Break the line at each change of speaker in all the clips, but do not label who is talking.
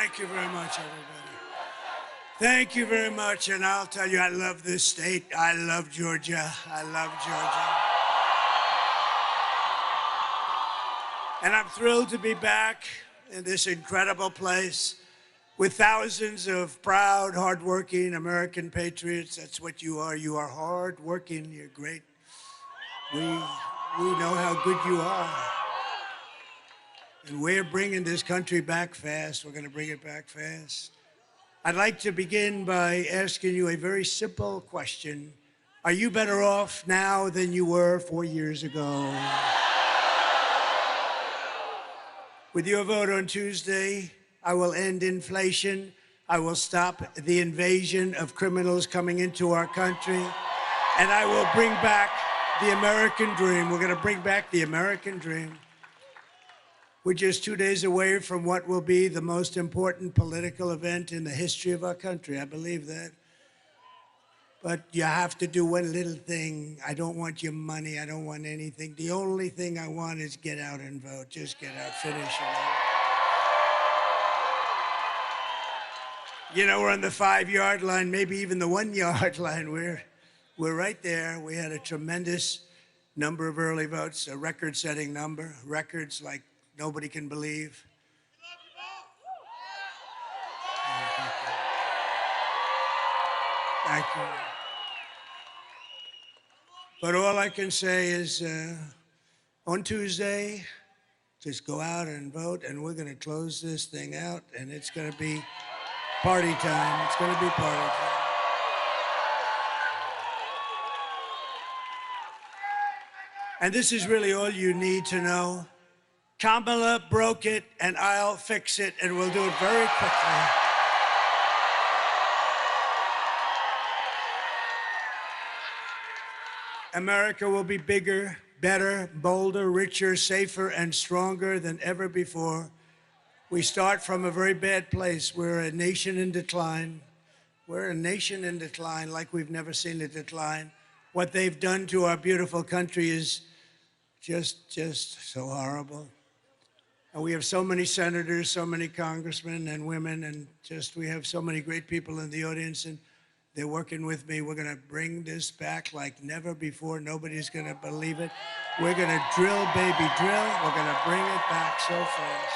Thank you very much, everybody. Thank you very much, and I'll tell you, I love this state. I love Georgia. I love Georgia. And I'm thrilled to be back in this incredible place with thousands of proud, hardworking American patriots. That's what you are. You are hardworking. You're great. We know how good you are. And we're bringing this country back fast. We're going to bring it back fast. I'd like to begin by asking you a very simple question. Are you better off now than you were 4 years ago? With your vote on Tuesday, I will end inflation. I will stop the invasion of criminals coming into our country. And I will bring back the American dream. We're going to bring back the American dream. We're just 2 days away from what will be the most important political event in the history of our country. I believe that. But you have to do one little thing. I don't want your money. I don't want anything. The only thing I want is get out and vote. Just get out, finish it. You know, we're on the 5-yard line, maybe even the 1-yard line. We're right there. We had a tremendous number of early votes, a record-setting number, records like nobody can believe. Thank you. But all I can say is on Tuesday, just go out and vote, and we're going to close this thing out, and it's going to be party time. It's going to be party time. And this is really all you need to know. Kamala broke it, and I'll fix it, and we'll do it very quickly. America will be bigger, better, bolder, richer, safer, and stronger than ever before. We start from a very bad place. We're a nation in decline. We're a nation in decline like we've never seen a decline. What they've done to our beautiful country is just so horrible. And we have so many senators, so many congressmen and women, and we have so many great people in the audience, and they're working with me. We're going to bring this back like never before. Nobody's going to believe it. We're going to drill, baby, drill. We're going to bring it back so fast.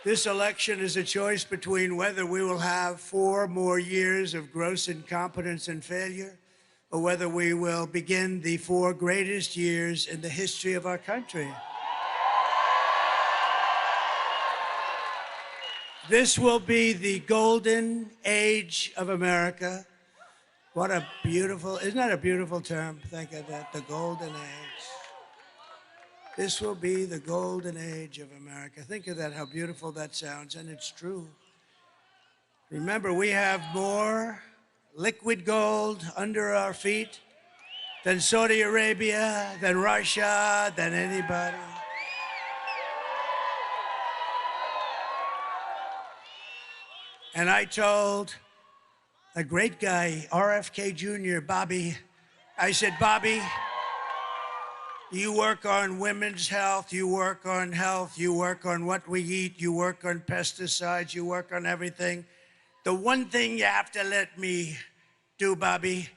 This election is a choice between whether we will have 4 more years of gross incompetence and failure, or whether we will begin the 4 greatest years in the history of our country. This will be the golden age of America. What a beautiful, isn't that a beautiful term? Think of that, the golden age. This will be the golden age of America. Think of that, how beautiful that sounds, and it's true. Remember, we have more liquid gold under our feet than Saudi Arabia, than Russia, than anybody. And I told a great guy, RFK Jr., Bobby, I said, Bobby, you work on women's health, you work on health, you work on what we eat, you work on pesticides, you work on everything. The one thing you have to let me do, Bobby,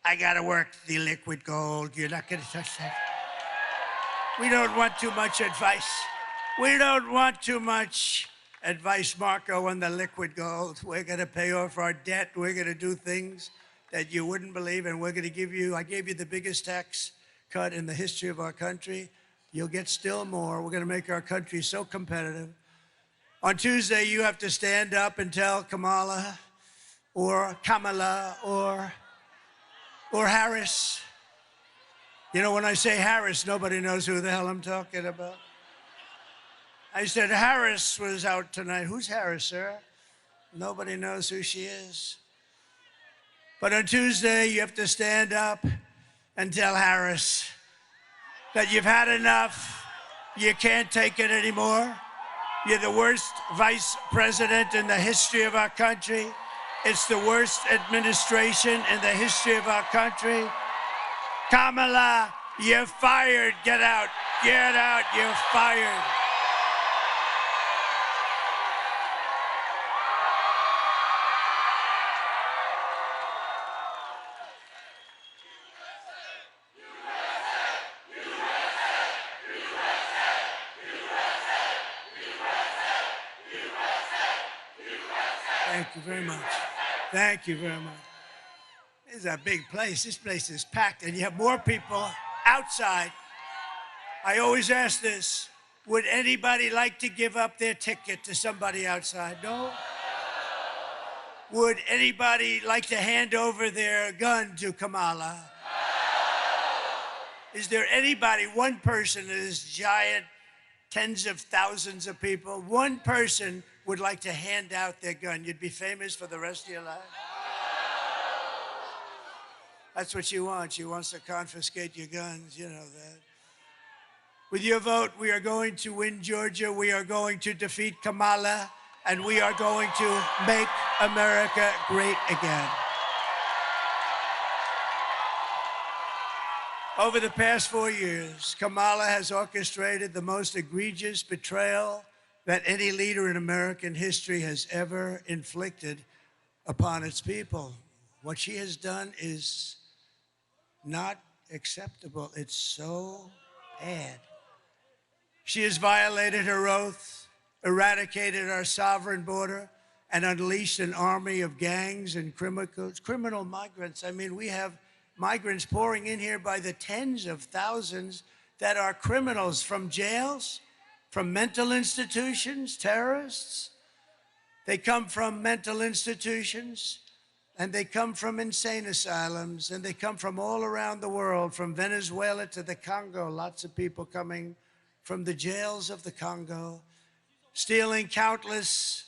I gotta work the liquid gold. You're not gonna touch that. We don't want too much advice. We don't want too much advice, Marco, on the liquid gold. We're going to pay off our debt. We're going to do things that you wouldn't believe, and we're going to give you, I gave you the biggest tax cut in the history of our country. You'll get still more. We're going to make our country so competitive. On Tuesday, you have to stand up and tell Kamala or Harris. You know, when I say Harris, nobody knows who the hell I'm talking about. I said, Harris was out tonight. Who's Harris, sir? Nobody knows who she is. But on Tuesday, you have to stand up and tell Harris that you've had enough. You can't take it anymore. You're the worst vice president in the history of our country. It's the worst administration in the history of our country. Kamala, you're fired. Get out. Get out. You're fired. Thank you very much. Thank you very much. This is a big place. This place is packed, and you have more people outside. I always ask this. Would anybody like to give up their ticket to somebody outside? No? Would anybody like to hand over their gun to Kamala? Is there anybody, one person in this giant, tens of thousands of people, one person would like to hand out their gun? You'd be famous for the rest of your life? That's what she wants. She wants to confiscate your guns, you know that. With your vote, we are going to win Georgia. We are going to defeat Kamala, and we are going to make America great again. Over the past 4 years, Kamala has orchestrated the most egregious betrayal that any leader in American history has ever inflicted upon its people. What she has done is not acceptable. It's so bad. She has violated her oath, eradicated our sovereign border, and unleashed an army of gangs and criminal migrants. I mean, we have migrants pouring in here by the tens of thousands that are criminals from jails, from mental institutions, terrorists. They come from mental institutions, and they come from insane asylums, and they come from all around the world, from Venezuela to the Congo. Lots of people coming from the jails of the Congo, stealing countless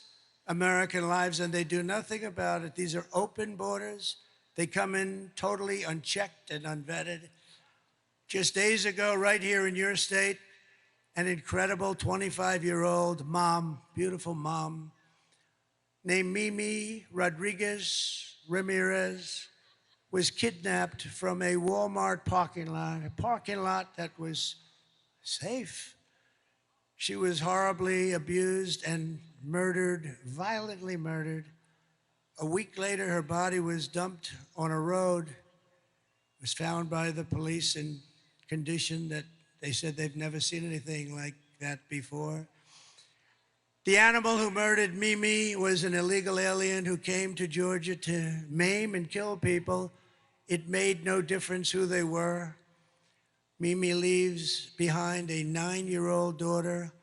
American lives, and they do nothing about it. These are open borders. They come in totally unchecked and unvetted. Just days ago, right here in your state, an incredible 25-year-old mom, beautiful mom, named Mimi Rodriguez Ramirez, was kidnapped from a Walmart parking lot that was safe. She was horribly abused and murdered, violently murdered. A week later, her body was dumped on a road, was found by the police in condition that they said they've never seen anything like that before. The animal who murdered Mimi was an illegal alien who came to Georgia to maim and kill people. It made no difference who they were. Mimi leaves behind a 9-year-old daughter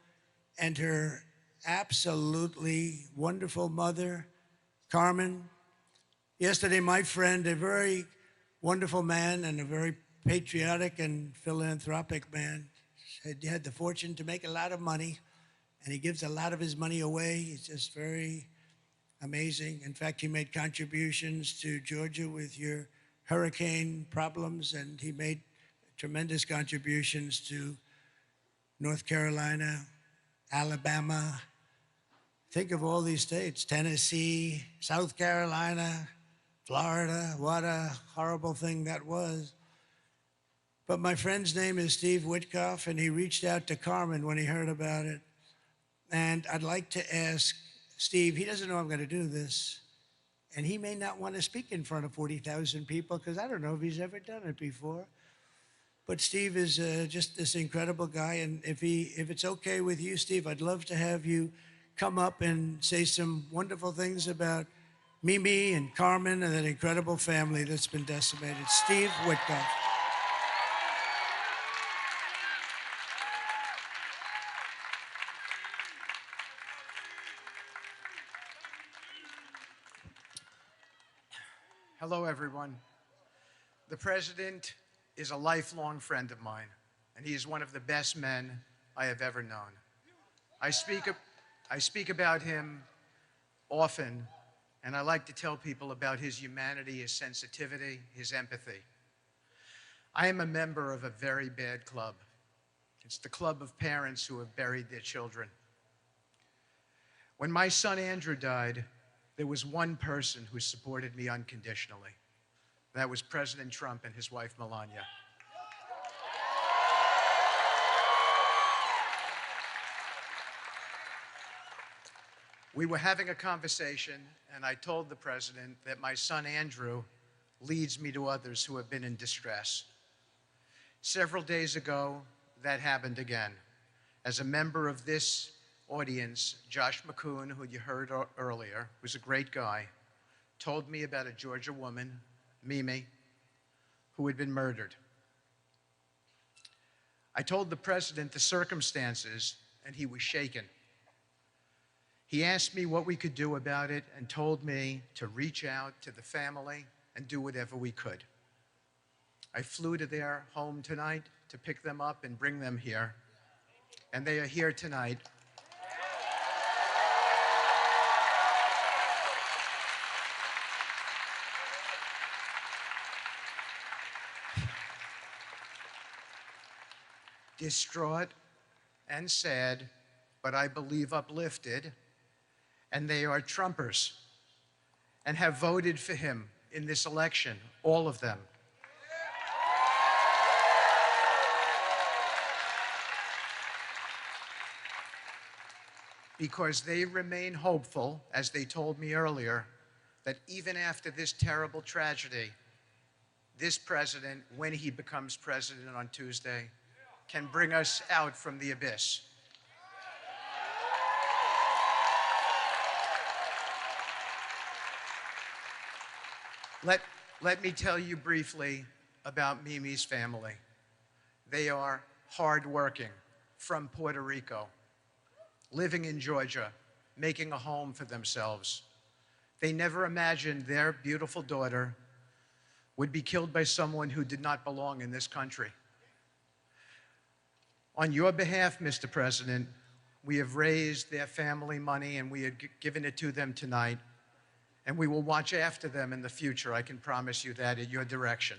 and her absolutely wonderful mother, Carmen. Yesterday, my friend, a very wonderful man and a very patriotic and philanthropic man, said he had the fortune to make a lot of money, and he gives a lot of his money away. He's just very amazing. In fact, he made contributions to Georgia with your hurricane problems, and he made tremendous contributions to North Carolina, Alabama. Think of all these states, Tennessee, South Carolina, Florida. What a horrible thing that was. But my friend's name is Steve Witkoff, and he reached out to Carmen when he heard about it. And I'd like to ask Steve, he doesn't know I'm going to do this, and he may not want to speak in front of 40,000 people because I don't know if he's ever done it before. But Steve is just this incredible guy, and if it's okay with you, Steve, I'd love to have you come up and say some wonderful things about Mimi and Carmen and that incredible family that's been decimated. Steve Witkoff.
Hello, everyone. The president is a lifelong friend of mine, and he is one of the best men I have ever known. I speak about him often, and I like to tell people about his humanity, his sensitivity, his empathy. I am a member of a very bad club. It's the club of parents who have buried their children. When my son Andrew died, there was one person who supported me unconditionally. That was President Trump and his wife, Melania. We were having a conversation, and I told the president that my son Andrew leads me to others who have been in distress. Several days ago, that happened again. As a member of this audience, Josh McCoon, who you heard earlier, who's a great guy, told me about a Georgia woman, Mimi, who had been murdered. I told the president the circumstances, and he was shaken. He asked me what we could do about it and told me to reach out to the family and do whatever we could. I flew to their home tonight to pick them up and bring them here, and they are here tonight. Distraught and sad, but I believe uplifted, and they are Trumpers and have voted for him in this election, all of them. Because they remain hopeful, as they told me earlier, that even after this terrible tragedy, this president, when he becomes president on Tuesday, can bring us out from the abyss. Let me tell you briefly about Mimi's family. They are hardworking, from Puerto Rico, living in Georgia, making a home for themselves. They never imagined their beautiful daughter would be killed by someone who did not belong in this country. On your behalf, Mr. President, we have raised their family money and we have given it to them tonight, and we will watch after them in the future. I can promise you that, in your direction.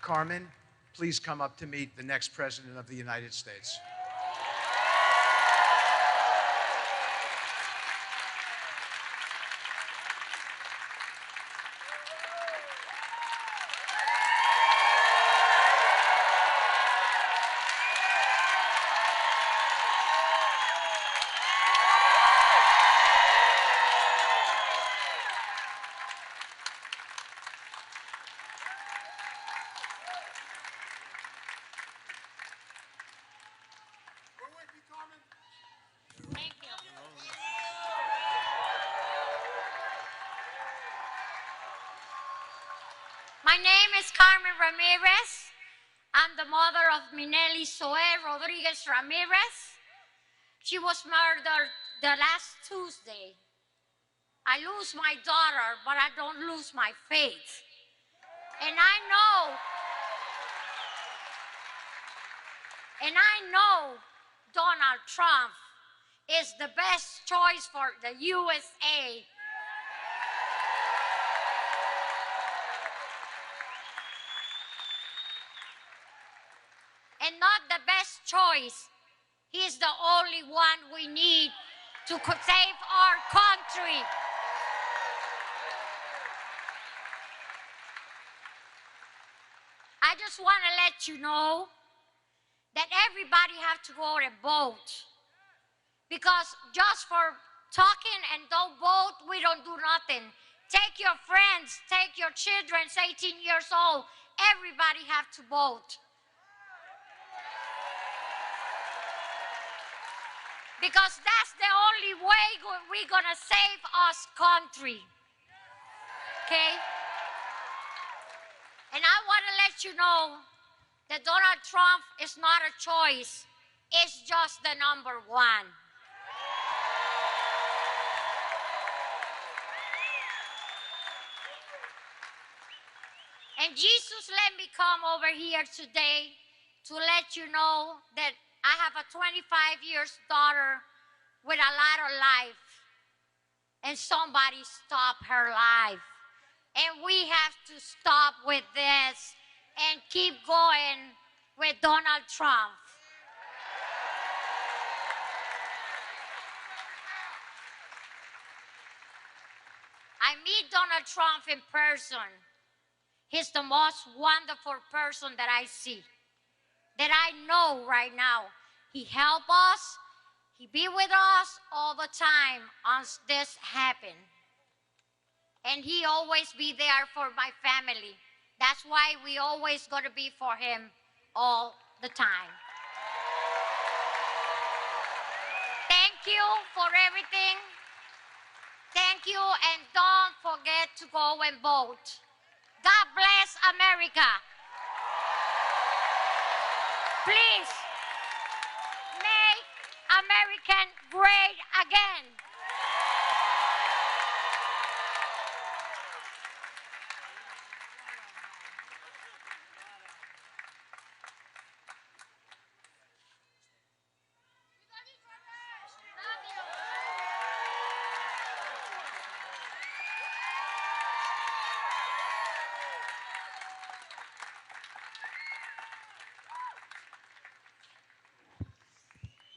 Carmen, please come up to meet the next President of the United States.
Thank you. My name is Carmen Ramirez. I'm the mother of Minelli Zoe Rodriguez Ramirez. She was murdered the last Tuesday. I lose my daughter, but I don't lose my faith. And I know Donald Trump is the best choice for the USA. And not the best choice. He's the only one we need to save our country. I just want to let you know that everybody have to go and vote. Because just for talking and don't vote, we don't do nothing. Take your friends, take your children, 18 years old. Everybody have to vote. Because that's the only way we're gonna save us country. Okay? And I want to let you know that Donald Trump is not a choice. It's just the number one. And Jesus let me come over here today to let you know that I have a 25 years daughter with a lot of life. And somebody stopped her life. And we have to stop with this and keep going with Donald Trump. I meet Donald Trump in person. He's the most wonderful person that I see, that I know right now. He helps us. He be with us all the time once this happened. and he always be there for my family. That's why we always gonna be for him all the time. Thank you for everything. Thank you, and don't forget to go and vote. God bless America. Please make America great again.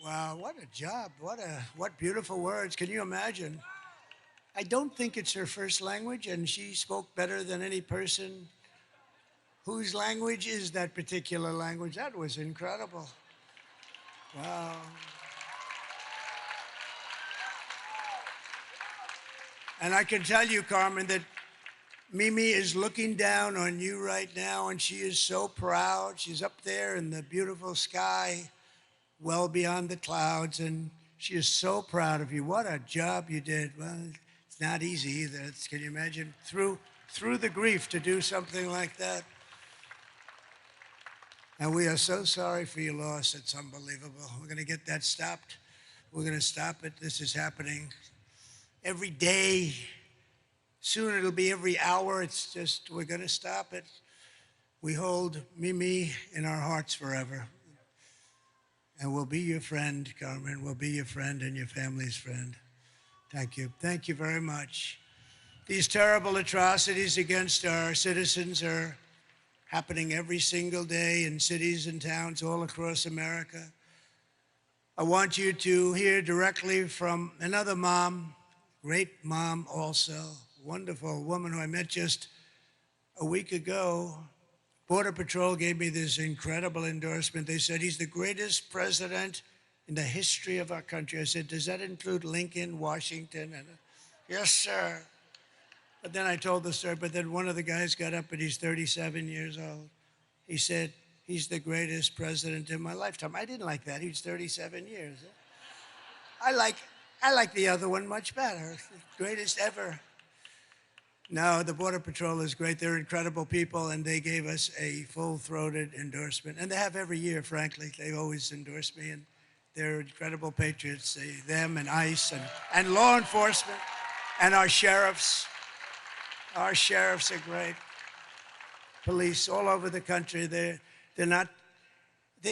Wow, what a job. What beautiful words. Can you imagine? I don't think it's her first language, and she spoke better than any person whose language is that particular language. That was incredible. Wow. And I can tell you, Carmen, that Mimi is looking down on you right now, and she is so proud. She's up there in the beautiful sky, well beyond the clouds, and she is so proud of you. What a job you did. Well, it's not easy either. Can you imagine through the grief to do something like that? And we are so sorry for your loss. It's unbelievable. We're going to get that stopped. We're going to stop it. This is happening every day. Soon it'll be every hour. It's just, we're going to stop it. We hold Mimi in our hearts forever. And we'll be your friend, Carmen. We'll be your friend and your family's friend. Thank you. Thank you very much. These terrible atrocities against our citizens are happening every single day in cities and towns all across America. I want you to hear directly from another mom, great mom also, wonderful woman who I met just a week ago. Border Patrol gave me this incredible endorsement. They said he's the greatest president in the history of our country. I said, does that include Lincoln, Washington? And yes, sir. But then I told the story, but then one of the guys got up and he's 37 years old. He said, he's the greatest president in my lifetime. I didn't like that. He's 37 years. I like the other one much better. Greatest ever. No, the Border Patrol is great. They're incredible people, and they gave us a full-throated endorsement. And they have every year, frankly. They always endorse me, and they're incredible patriots. Them and ICE and law enforcement and our sheriffs. Our sheriffs are great. Police all over the country. They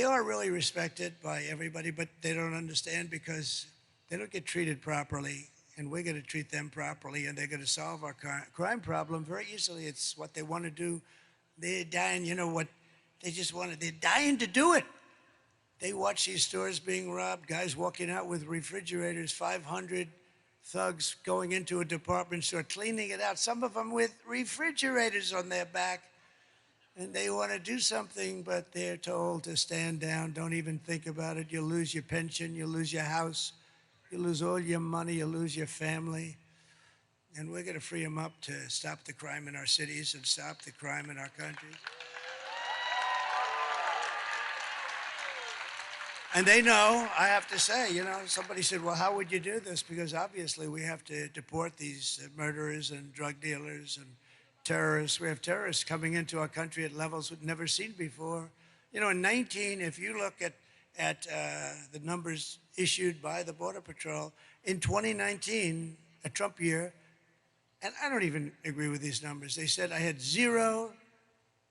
are really respected by everybody, but they don't understand because they don't get treated properly. And we're going to treat them properly, and they're going to solve our crime problem very easily. It's what they want to do. They're dying, you know what? They're dying to do it. They watch these stores being robbed, guys walking out with refrigerators, 500 thugs going into a department store, cleaning it out, some of them with refrigerators on their back. And they want to do something, but they're told to stand down, don't even think about it. You'll lose your pension, you'll lose your house. You lose all your money, you lose your family. And we're going to free them up to stop the crime in our cities and stop the crime in our country. And they know, I have to say, you know, somebody said, well, how would you do this? Because obviously we have to deport these murderers and drug dealers and terrorists. We have terrorists coming into our country at levels we've never seen before. You know, if you look at the numbers issued by the Border Patrol, in 2019, a Trump year, and I don't even agree with these numbers. They said I had 0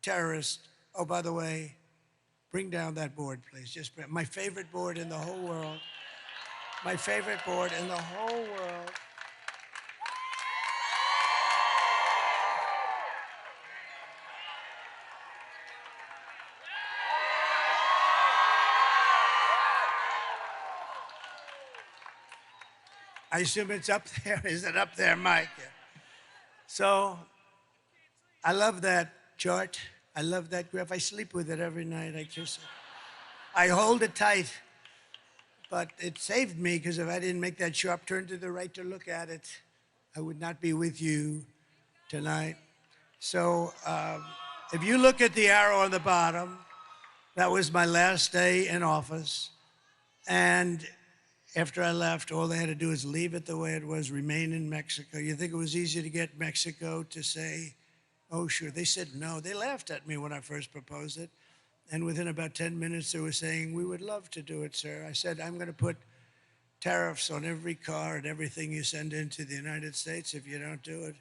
terrorists. Oh, by the way, bring down that board, please. Just my favorite board in the whole world. My favorite board in the whole world. I assume it's up there. Is it up there, Mike? Yeah. So I love that chart. I love that graph. I sleep with it every night. I hold it tight. But it saved me because if I didn't make that sharp turn to the right to look at it, I would not be with you tonight. So if you look at the arrow on the bottom, that was my last day in office. And after I left, all they had to do is leave it the way it was, remain in Mexico. You think it was easy to get Mexico to say, oh, sure. They said no. They laughed at me when I first proposed it. And within about 10 minutes, they were saying, we would love to do it, sir. I said, I'm going to put tariffs on every car and everything you send into the United States if you don't do it.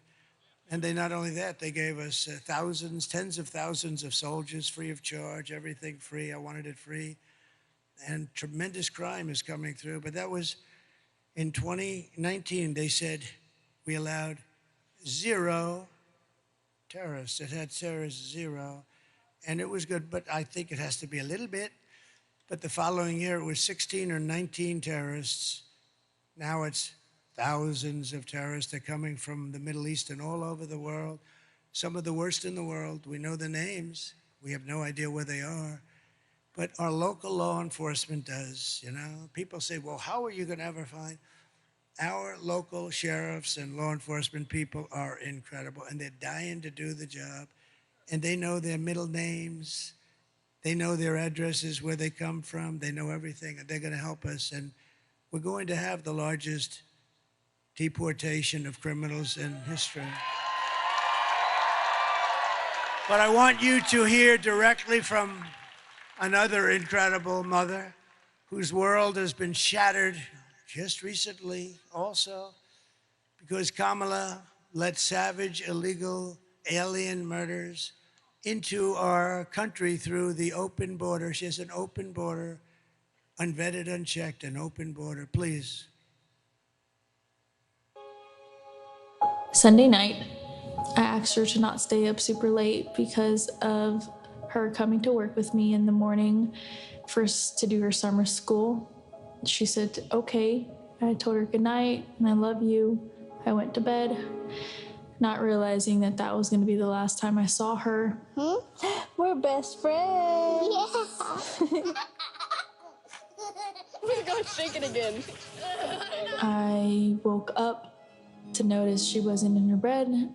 And they not only that, they gave us thousands, tens of thousands of soldiers free of charge, everything free. I wanted it free. And tremendous crime is coming through. But that was in 2019, they said we allowed 0 terrorists. It had terrorists 0. And it was good, but I think it has to be a little bit. But the following year, it was 16 or 19 terrorists. Now it's thousands of terrorists. They're coming from the Middle East and all over the world. Some of the worst in the world. We know the names. We have no idea where they are. But our local law enforcement does, you know. People say, well, how are you going to ever find? Our local sheriffs and law enforcement people are incredible, and they're dying to do the job. And they know their middle names. They know their addresses, where they come from. They know everything, and they're going to help us. And we're going to have the largest deportation of criminals in history. But I want you to hear directly from another incredible mother whose world has been shattered just recently also because Kamala let savage, illegal alien murders into our country through the open border. She has an open border, unvetted, unchecked, an open border. Please.
Sunday night, I asked her to not stay up super late because of her coming to work with me in the morning to do her summer school. She said, okay. I told her good night and I love you. I went to bed, not realizing that that was going to be the last time I saw her. We're best friends. Yeah.
We're going to shake it again.
I woke up to notice she wasn't in her bed.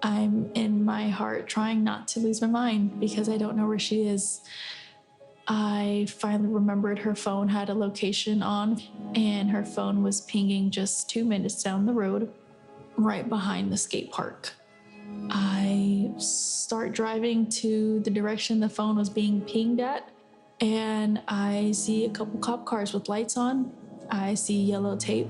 I'm in my heart trying not to lose my mind because I don't know where she is. I finally remembered her phone had a location on, and her phone was pinging just 2 minutes down the road, right behind the skate park. I start driving to the direction the phone was being pinged at, and I see a couple cop cars with lights on. I see yellow tape,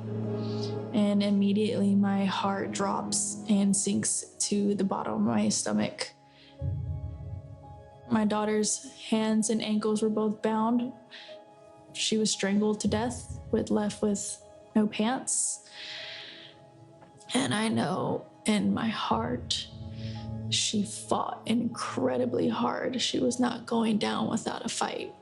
and immediately my heart drops and sinks to the bottom of my stomach. My daughter's hands and ankles were both bound. She was strangled to death, left with no pants. And I know in my heart, she fought incredibly hard. She was not going down without a fight.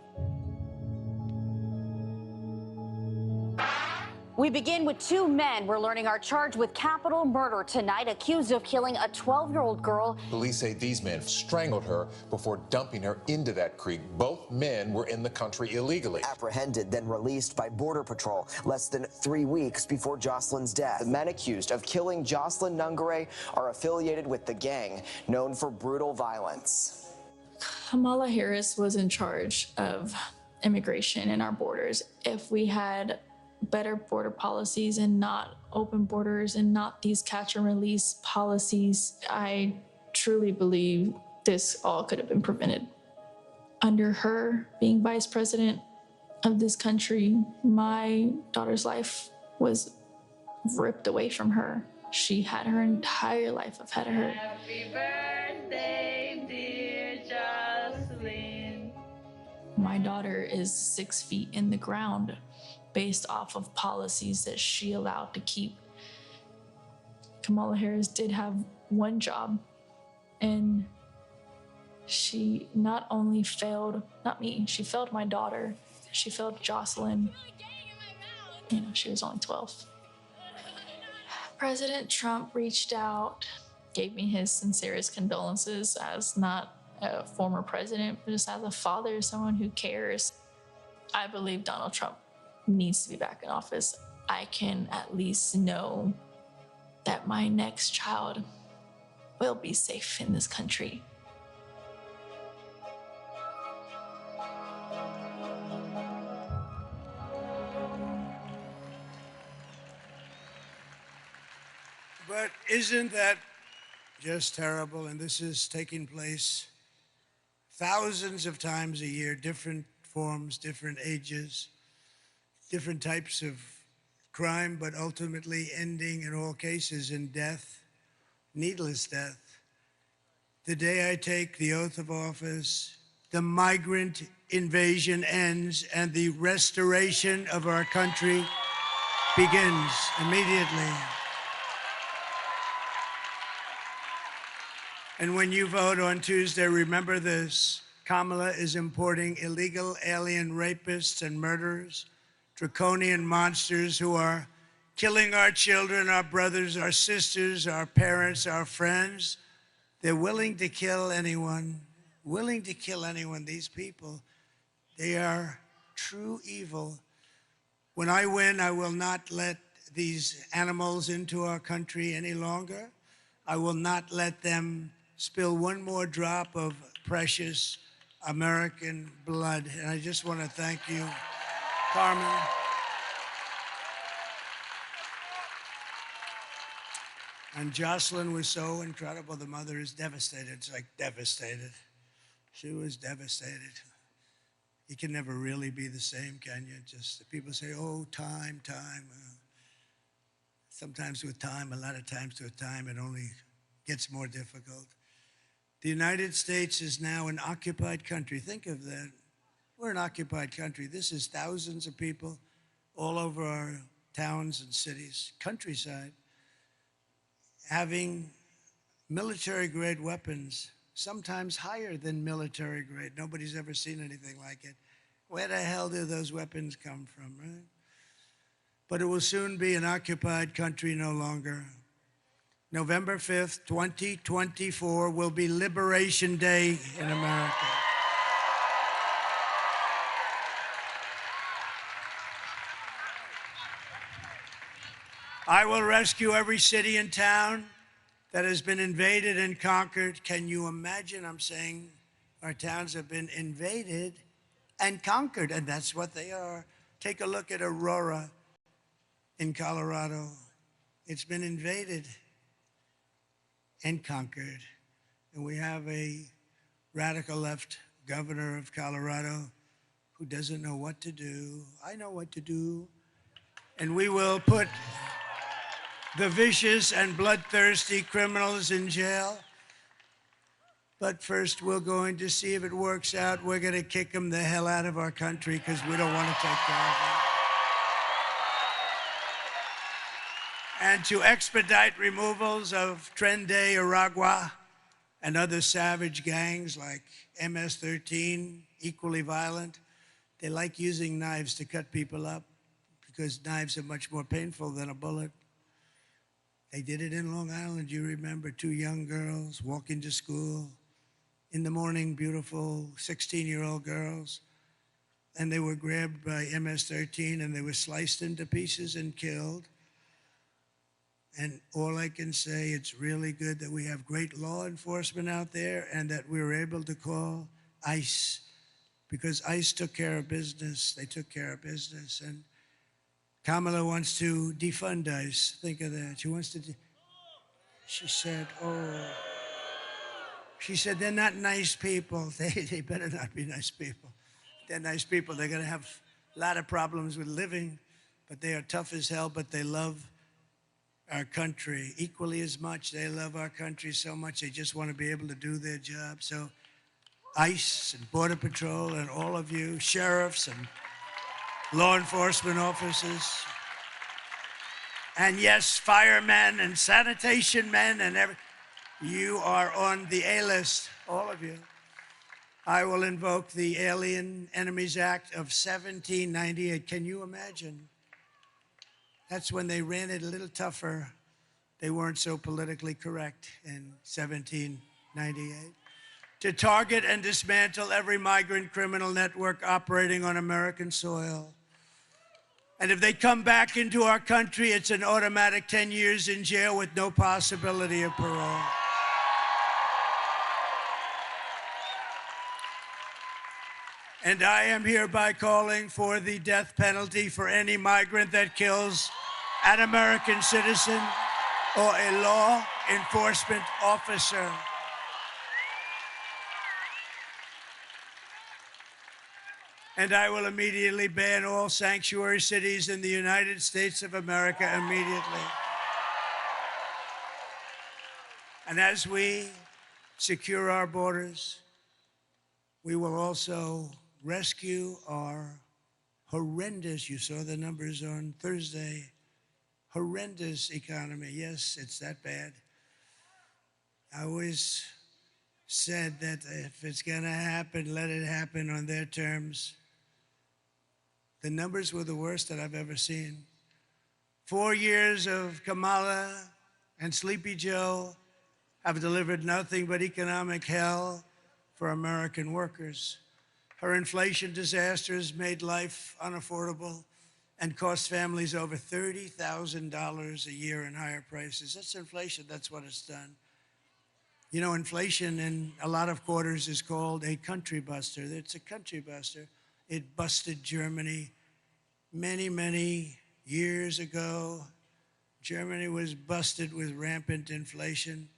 We begin with 2 men we're learning are charged with capital murder tonight, accused of killing a 12-year-old girl.
Police say these men strangled her before dumping her into that creek. Both men were in the country illegally.
Apprehended, then released by Border Patrol less than 3 weeks before Jocelyn's death. The men accused of killing Jocelyn Nungare are affiliated with the gang known for brutal violence.
Kamala Harris was in charge of immigration in our borders. If we had better border policies and not open borders and not these catch and release policies, I truly believe this all could have been prevented. Under her being vice president of this country, my daughter's life was ripped away from her. She had her entire life ahead of her.
Happy birthday, dear Jocelyn.
My daughter is 6 feet in the ground based off of policies that she allowed to keep. Kamala Harris did have one job, and she not only failed, not me, she failed my daughter, she failed Jocelyn. You know, she was only 12. President Trump reached out, gave me his sincerest condolences as not a former president, but just as a father, someone who cares. I believe Donald Trump needs to be back in office. I can at least know that my next child will be safe in this country.
But isn't that just terrible? And this is taking place thousands of times a year, different forms, different ages, different types of crime, but ultimately ending in all cases in death, needless death. The day I take the oath of office, the migrant invasion ends and the restoration of our country begins immediately. And when you vote on Tuesday, remember this: Kamala is importing illegal alien rapists and murderers, draconian monsters who are killing our children, our brothers, our sisters, our parents, our friends. They're willing to kill anyone, these people. They are true evil. When I win, I will not let these animals into our country any longer. I will not let them spill one more drop of precious American blood. And I just want to thank you, Carmen. And Jocelyn was so incredible. The mother is devastated. It's like devastated. She was devastated. You can never really be the same, can you? Just people say, oh, time. Sometimes with time, a lot of times with time, it only gets more difficult. The United States is now an occupied country. Think of that. We're an occupied country. This is thousands of people all over our towns and cities, countryside, having military-grade weapons, sometimes higher than military-grade. Nobody's ever seen anything like it. Where the hell do those weapons come from, right? But it will soon be an occupied country no longer. November 5th, 2024 will be Liberation Day in America. I will rescue every city and town that has been invaded and conquered. Can you imagine? I'm saying our towns have been invaded and conquered, and that's what they are. Take a look at Aurora in Colorado. It's been invaded and conquered. And we have a radical left governor of Colorado who doesn't know what to do. I know what to do. And we will put the vicious and bloodthirsty criminals in jail. But first, we're going to see if it works out. We're going to kick them the hell out of our country because we don't want to take care of them. And to expedite removals of Tren de Aragua and other savage gangs like MS-13, equally violent. They like using knives to cut people up because knives are much more painful than a bullet. They did it in Long Island. You remember 2 young girls walking to school in the morning, beautiful 16-year-old girls, and they were grabbed by MS-13 and they were sliced into pieces and killed. And all I can say, it's really good that we have great law enforcement out there and that we were able to call ICE, because ICE took care of business. They took care of business. And Kamala wants to defund ICE. Think of that. She wants to, she said, she said, they're not nice people. They better not be nice people. They're nice people. They're going to have a lot of problems with living, but they are tough as hell, but they love our country equally as much. They love our country so much, they just want to be able to do their job. So ICE and Border Patrol and all of you, sheriffs and law enforcement officers, and yes, firemen and sanitation men and you are on the A list, all of you. I will invoke the Alien Enemies Act of 1798. Can you imagine? That's when they ran it a little tougher. They weren't so politically correct in 1798. To target and dismantle every migrant criminal network operating on American soil. And if they come back into our country, it's an automatic 10 years in jail with no possibility of parole. And I am hereby calling for the death penalty for any migrant that kills an American citizen or a law enforcement officer. And I will immediately ban all sanctuary cities in the United States of America immediately. And as we secure our borders, we will also rescue our horrendous, you saw the numbers on Thursday, horrendous economy. Yes, it's that bad. I always said that if it's going to happen, let it happen on their terms. The numbers were the worst that I've ever seen. 4 years of Kamala and Sleepy Joe have delivered nothing but economic hell for American workers. Her inflation disasters made life unaffordable and cost families over $30,000 a year in higher prices. That's inflation, that's what it's done. You know, inflation in a lot of quarters is called a country buster. It's a country buster. It busted Germany many, many years ago. Germany was busted with rampant inflation.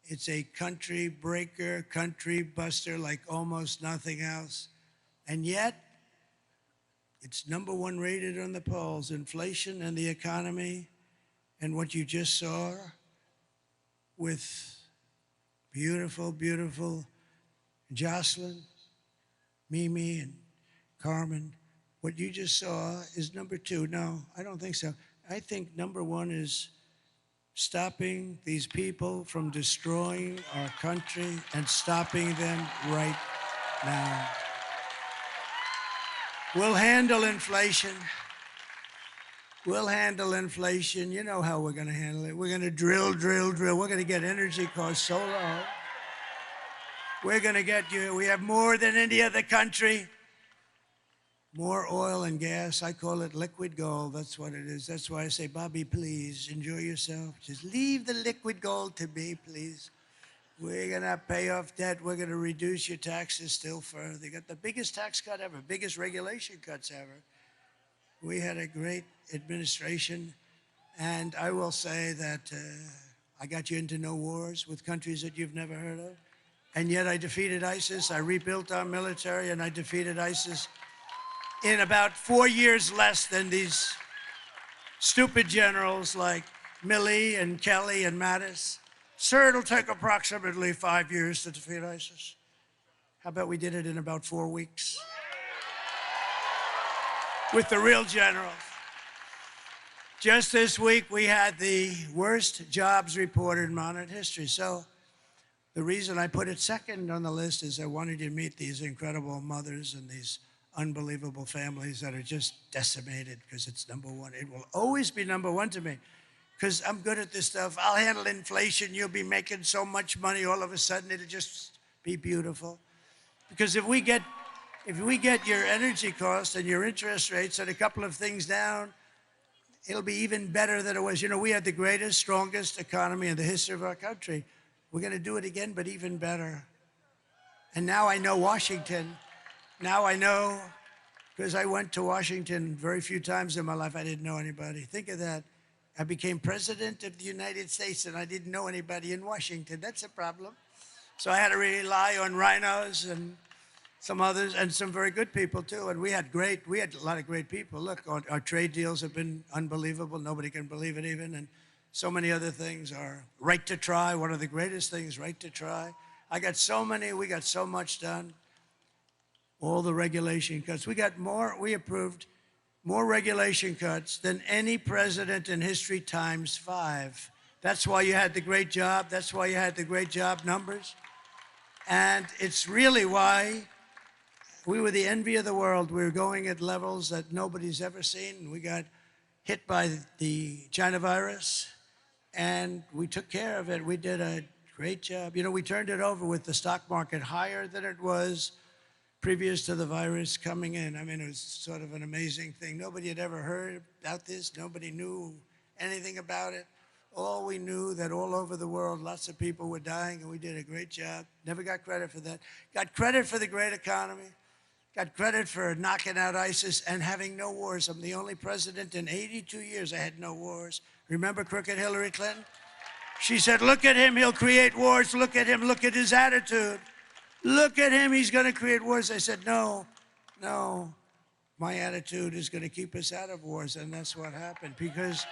It's a country breaker, country buster like almost nothing else. And yet, it's #1 rated on the polls, inflation and the economy. And what you just saw with beautiful, beautiful Jocelyn, Mimi, and Carmen, what you just saw is #2. No, I don't think so. I think #1 is stopping these people from destroying our country and stopping them right now. We'll handle inflation. We'll handle inflation. You know how we're going to handle it. We're going to drill. We're going to get energy costs so low. We're going to get you. We have more than any other country. More oil and gas. I call it liquid gold. That's what it is. That's why I say, Bobby, please enjoy yourself. Just leave the liquid gold to me, please. We're going to pay off debt. We're going to reduce your taxes still further. They got the biggest tax cut ever, biggest regulation cuts ever. We had a great administration. And I will say that I got you into no wars with countries that you've never heard of. And yet I defeated ISIS. I rebuilt our military, and I defeated ISIS in about 4 years less than these stupid generals like Milley and Kelly and Mattis. Sir, it'll take approximately 5 years to defeat ISIS. How about we did it in about 4 weeks? With the real generals. Just this week, we had the worst jobs report in modern history. So the reason I put it second on the list is I wanted you to meet these incredible mothers and these unbelievable families that are just decimated because it's #1. It will always be #1 to me because I'm good at this stuff. I'll handle inflation. You'll be making so much money all of a sudden. It'll just be beautiful. Because if we get your energy costs and your interest rates and a couple of things down, it'll be even better than it was. You know, we had the greatest, strongest economy in the history of our country. We're going to do it again, but even better. And now I know Washington. Now I know, because I went to Washington very few times in my life. I didn't know anybody. Think of that. I became president of the United States, and I didn't know anybody in Washington. That's a problem. So I had to rely on rhinos and some others, and some very good people, too. And we had a lot of great people. Look, our trade deals have been unbelievable. Nobody can believe it even. And so many other things. Our right to try, one of the greatest things, right to try. We got so much done. All the regulation cuts. We approved more regulation cuts than any president in history ×5. That's why you had the great job. That's why you had the great job numbers. And it's really why we were the envy of the world. We were going at levels that nobody's ever seen. We got hit by the China virus, and we took care of it. We did a great job. You know, we turned it over with the stock market higher than it was previous to the virus coming in. I mean, it was sort of an amazing thing. Nobody had ever heard about this. Nobody knew anything about it. All we knew that all over the world, lots of people were dying, and we did a great job. Never got credit for that. Got credit for the great economy. got credit for knocking out ISIS and having no wars. I'm the only president in 82 years I had no wars. Remember crooked Hillary Clinton? She said, look at him, he'll create wars. Look at him, look at his attitude. Look at him, he's going to create wars. I said, no, my attitude is going to keep us out of wars. And that's what happened because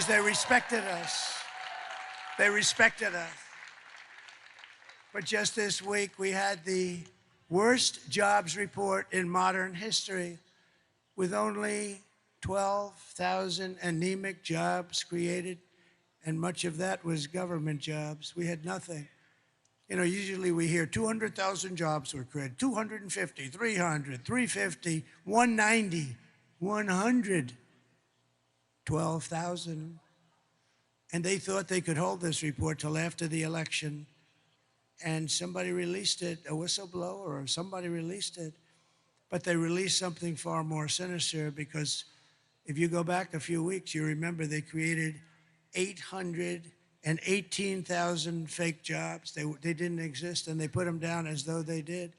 they respected us. They respected us. But just this week, we had the worst jobs report in modern history, with only 12,000 anemic jobs created, and much of that was government jobs. We had nothing. You know, usually we hear 200,000 jobs were created, 250, 300, 350, 190, 100, 12,000. And they thought they could hold this report till after the election. And somebody released it, a whistleblower or somebody released it. But they released something far more sinister, because if you go back a few weeks, you remember they created 818,000 fake jobs. They didn't exist, and they put them down as though they did.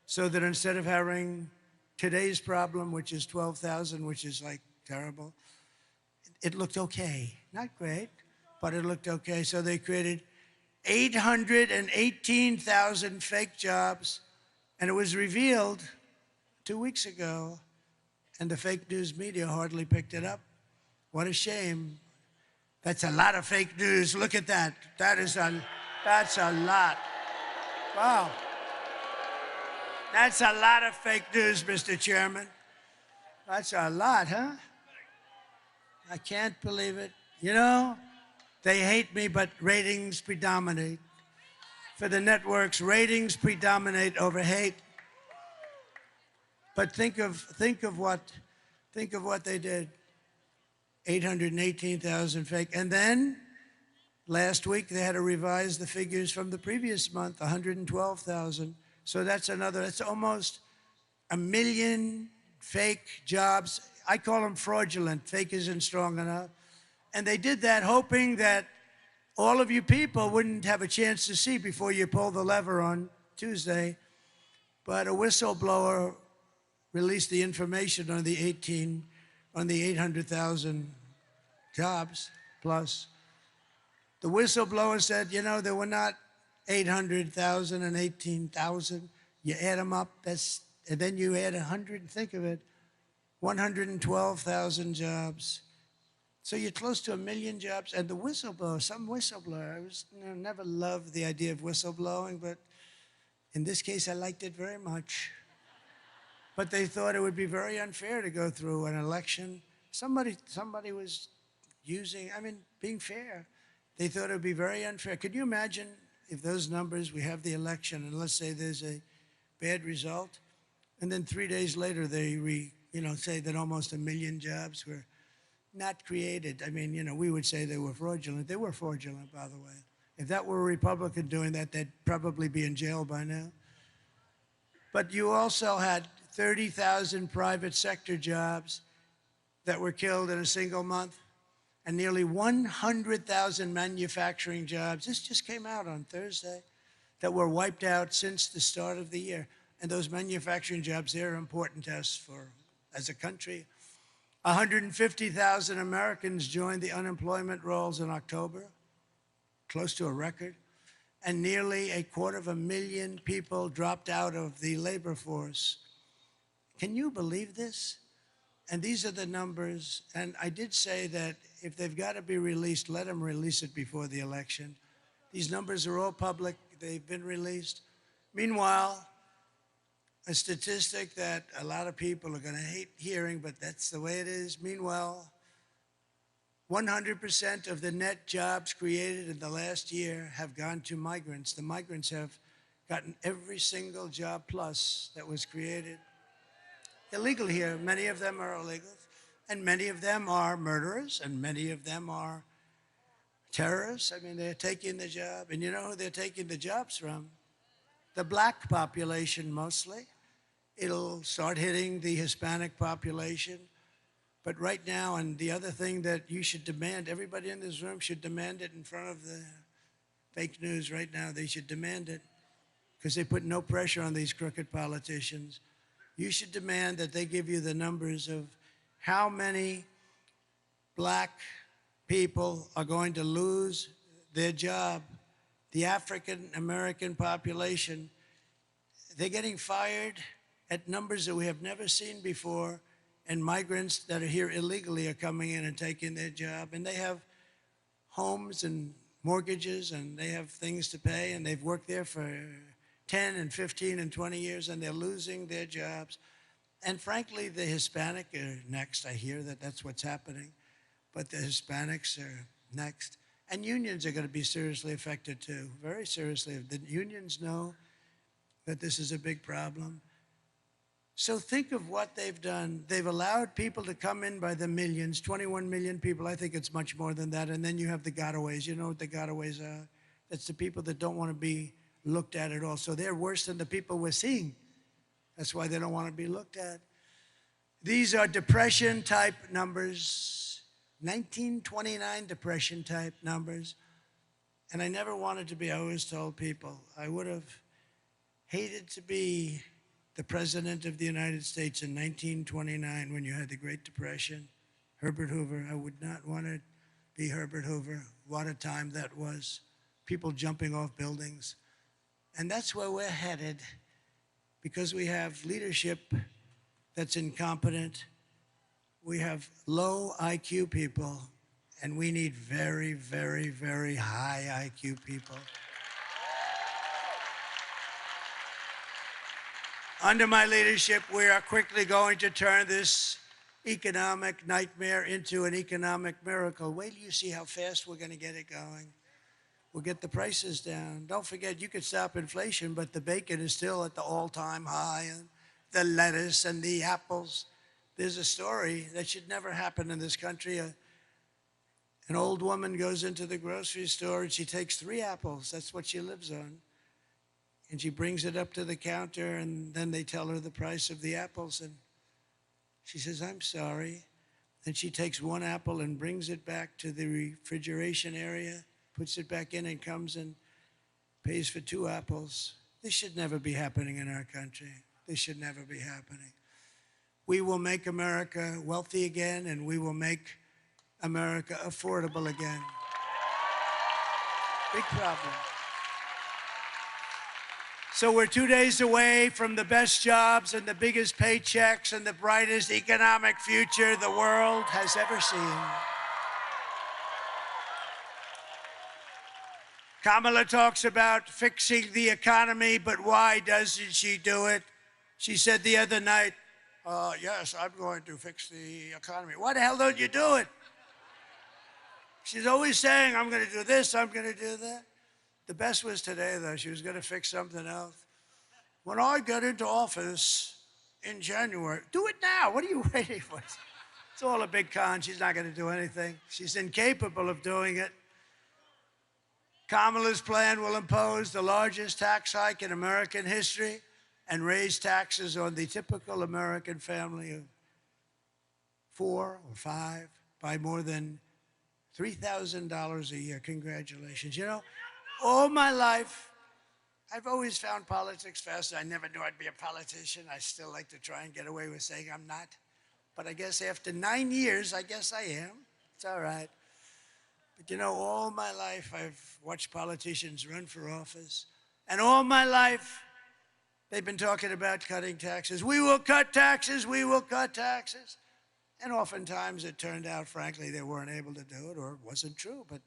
So that instead of having today's problem, which is 12,000, which is like terrible, it looked okay. Not great, but it looked okay. So they created 818,000 fake jobs, and it was revealed 2 weeks ago, and the fake news media hardly picked it up. What a shame. That's a lot of fake news. Look at that. That's a lot. Wow. That's a lot of fake news, Mr. Chairman. That's a lot, huh? I can't believe it. You know, they hate me, but ratings predominate. For the networks, ratings predominate over hate. But think of what they did. 818,000 fake. And then last week they had to revise the figures from the previous month, 112,000. So that's almost 1 million fake jobs. I call them fraudulent. Fake isn't strong enough. And they did that hoping that all of you people wouldn't have a chance to see before you pull the lever on Tuesday. But a whistleblower released the information on the 800,000 jobs plus. The whistleblower said, you know, there were not 800,000 and 18,000. You add them up, and then you add 100, think of it, 112,000 jobs. So you're close to 1 million jobs. And the whistleblower, some whistleblower, I never loved the idea of whistleblowing, but in this case, I liked it very much. But they thought it would be very unfair to go through an election. Somebody was being fair. They thought it would be very unfair. Could you imagine if those numbers, we have the election, and let's say there's a bad result, and then 3 days later they say that almost 1 million jobs were not created. I mean, you know, we would say they were fraudulent. They were fraudulent, by the way. If that were a Republican doing that, they'd probably be in jail by now. But you also had 30,000 private sector jobs that were killed in a single month, and nearly 100,000 manufacturing jobs. This just came out on Thursday, that were wiped out since the start of the year. And those manufacturing jobs, they're important to us as a country. 150,000 Americans joined the unemployment rolls in October, close to a record. And nearly 250,000 people dropped out of the labor force. Can you believe this? And these are the numbers. And I did say that if they've got to be released, let them release it before the election. These numbers are all public. They've been released. Meanwhile, a statistic that a lot of people are going to hate hearing, but that's the way it is. Meanwhile, 100% of the net jobs created in the last year have gone to migrants. The migrants have gotten every single job plus that was created. Illegal here. Many of them are illegal, and many of them are murderers, and many of them are terrorists. I mean, they're taking the job. And you know who they're taking the jobs from? The black population mostly. It'll start hitting the Hispanic population. But right now, and the other thing that you should demand, everybody in this room should demand it in front of the fake news right now. They should demand it. because they put no pressure on these crooked politicians. You should demand that they give you the numbers of how many black people are going to lose their job. The African American population, they're getting fired at numbers that we have never seen before, and migrants that are here illegally are coming in and taking their job, and they have homes and mortgages, and they have things to pay, and they've worked there for 10 and 15 and 20 years, and they're losing their jobs. And frankly, the Hispanic are next. I hear that that's what's happening, but the Hispanics are next. And unions are going to be seriously affected too, very seriously. The unions know that this is a big problem. So think of what they've done. They've allowed people to come in by the millions, 21 million people. I think it's much more than that. And then you have the gotaways. You know what the gotaways are? That's the people that don't want to be looked at all. So they're worse than the people we're seeing. That's why they don't want to be looked at. These are Depression-type numbers, 1929 Depression-type numbers. And I never wanted to be, I always told people, I would have hated to be the President of the United States in 1929 when you had the Great Depression. Herbert Hoover, I would not want to be Herbert Hoover. What a time that was. People jumping off buildings. And that's where we're headed, because we have leadership that's incompetent. We have low IQ people, and we need very, very, very high IQ people. Under my leadership, we are quickly going to turn this economic nightmare into an economic miracle. Wait till you see how fast we're going to get it going. We'll get the prices down. Don't forget, you could stop inflation, but the bacon is still at the all-time high, and the lettuce and the apples. There's a story that should never happen in this country. An old woman goes into the grocery store, and she takes 3 apples. That's what she lives on. And she brings it up to the counter, and then they tell her the price of the apples. And she says, I'm sorry. Then she takes 1 apple and brings it back to the refrigeration area, puts it back in, and comes and pays for 2 apples. This should never be happening in our country. This should never be happening. We will make America wealthy again, and we will make America affordable again. Big problem. So we're 2 days away from the best jobs and the biggest paychecks and the brightest economic future the world has ever seen. Kamala talks about fixing the economy, but why doesn't she do it? She said the other night, yes, I'm going to fix the economy. Why the hell don't you do it? She's always saying, I'm going to do this, I'm going to do that. The best was today, though. She was going to fix something else. When I get into office in January, do it now. What are you waiting for? It's all a big con. She's not going to do anything. She's incapable of doing it. Kamala's plan will impose the largest tax hike in American history and raise taxes on the typical American family of 4 or 5 by more than $3,000 a year. Congratulations. You know, all my life, I've always found politics fascinating. I never knew I'd be a politician. I still like to try and get away with saying I'm not. But I guess after 9 years, I guess I am. It's all right. But you know, all my life, I've watched politicians run for office. And all my life, they've been talking about cutting taxes. We will cut taxes. We will cut taxes. And oftentimes it turned out, frankly, they weren't able to do it, or it wasn't true, but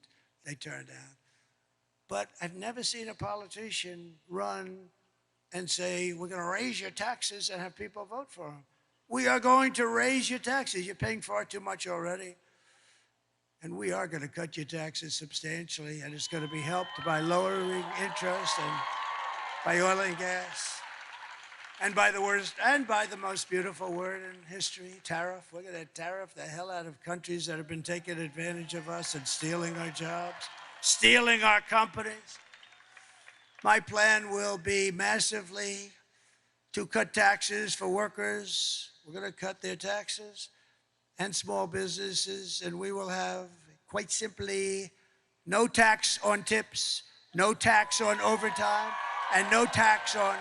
they turned out. But I've never seen a politician run and say, we're going to raise your taxes and have people vote for them. We are going to raise your taxes. You're paying far too much already. And we are going to cut your taxes substantially, and it's going to be helped by lowering interest and by oil and gas. And by the worst, and by the most beautiful word in history, tariff. We're going to tariff the hell out of countries that have been taking advantage of us and stealing our jobs, stealing our companies. My plan will be massively to cut taxes for workers. We're going to cut their taxes and small businesses, and we will have, quite simply, no tax on tips, no tax on overtime, and no tax on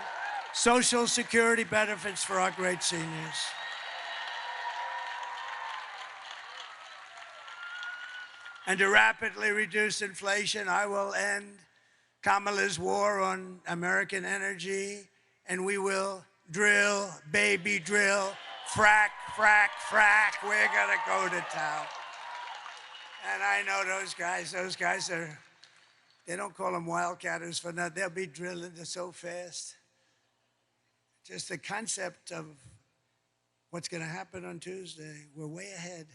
Social Security benefits for our great seniors. And to rapidly reduce inflation, I will end Kamala's war on American energy, and we will drill, baby drill, frack, frack, frack. We're gonna go to town. And I know those guys are, they don't call them wildcatters for nothing. They'll be drilling it so fast. Just the concept of what's gonna happen on Tuesday, we're way ahead.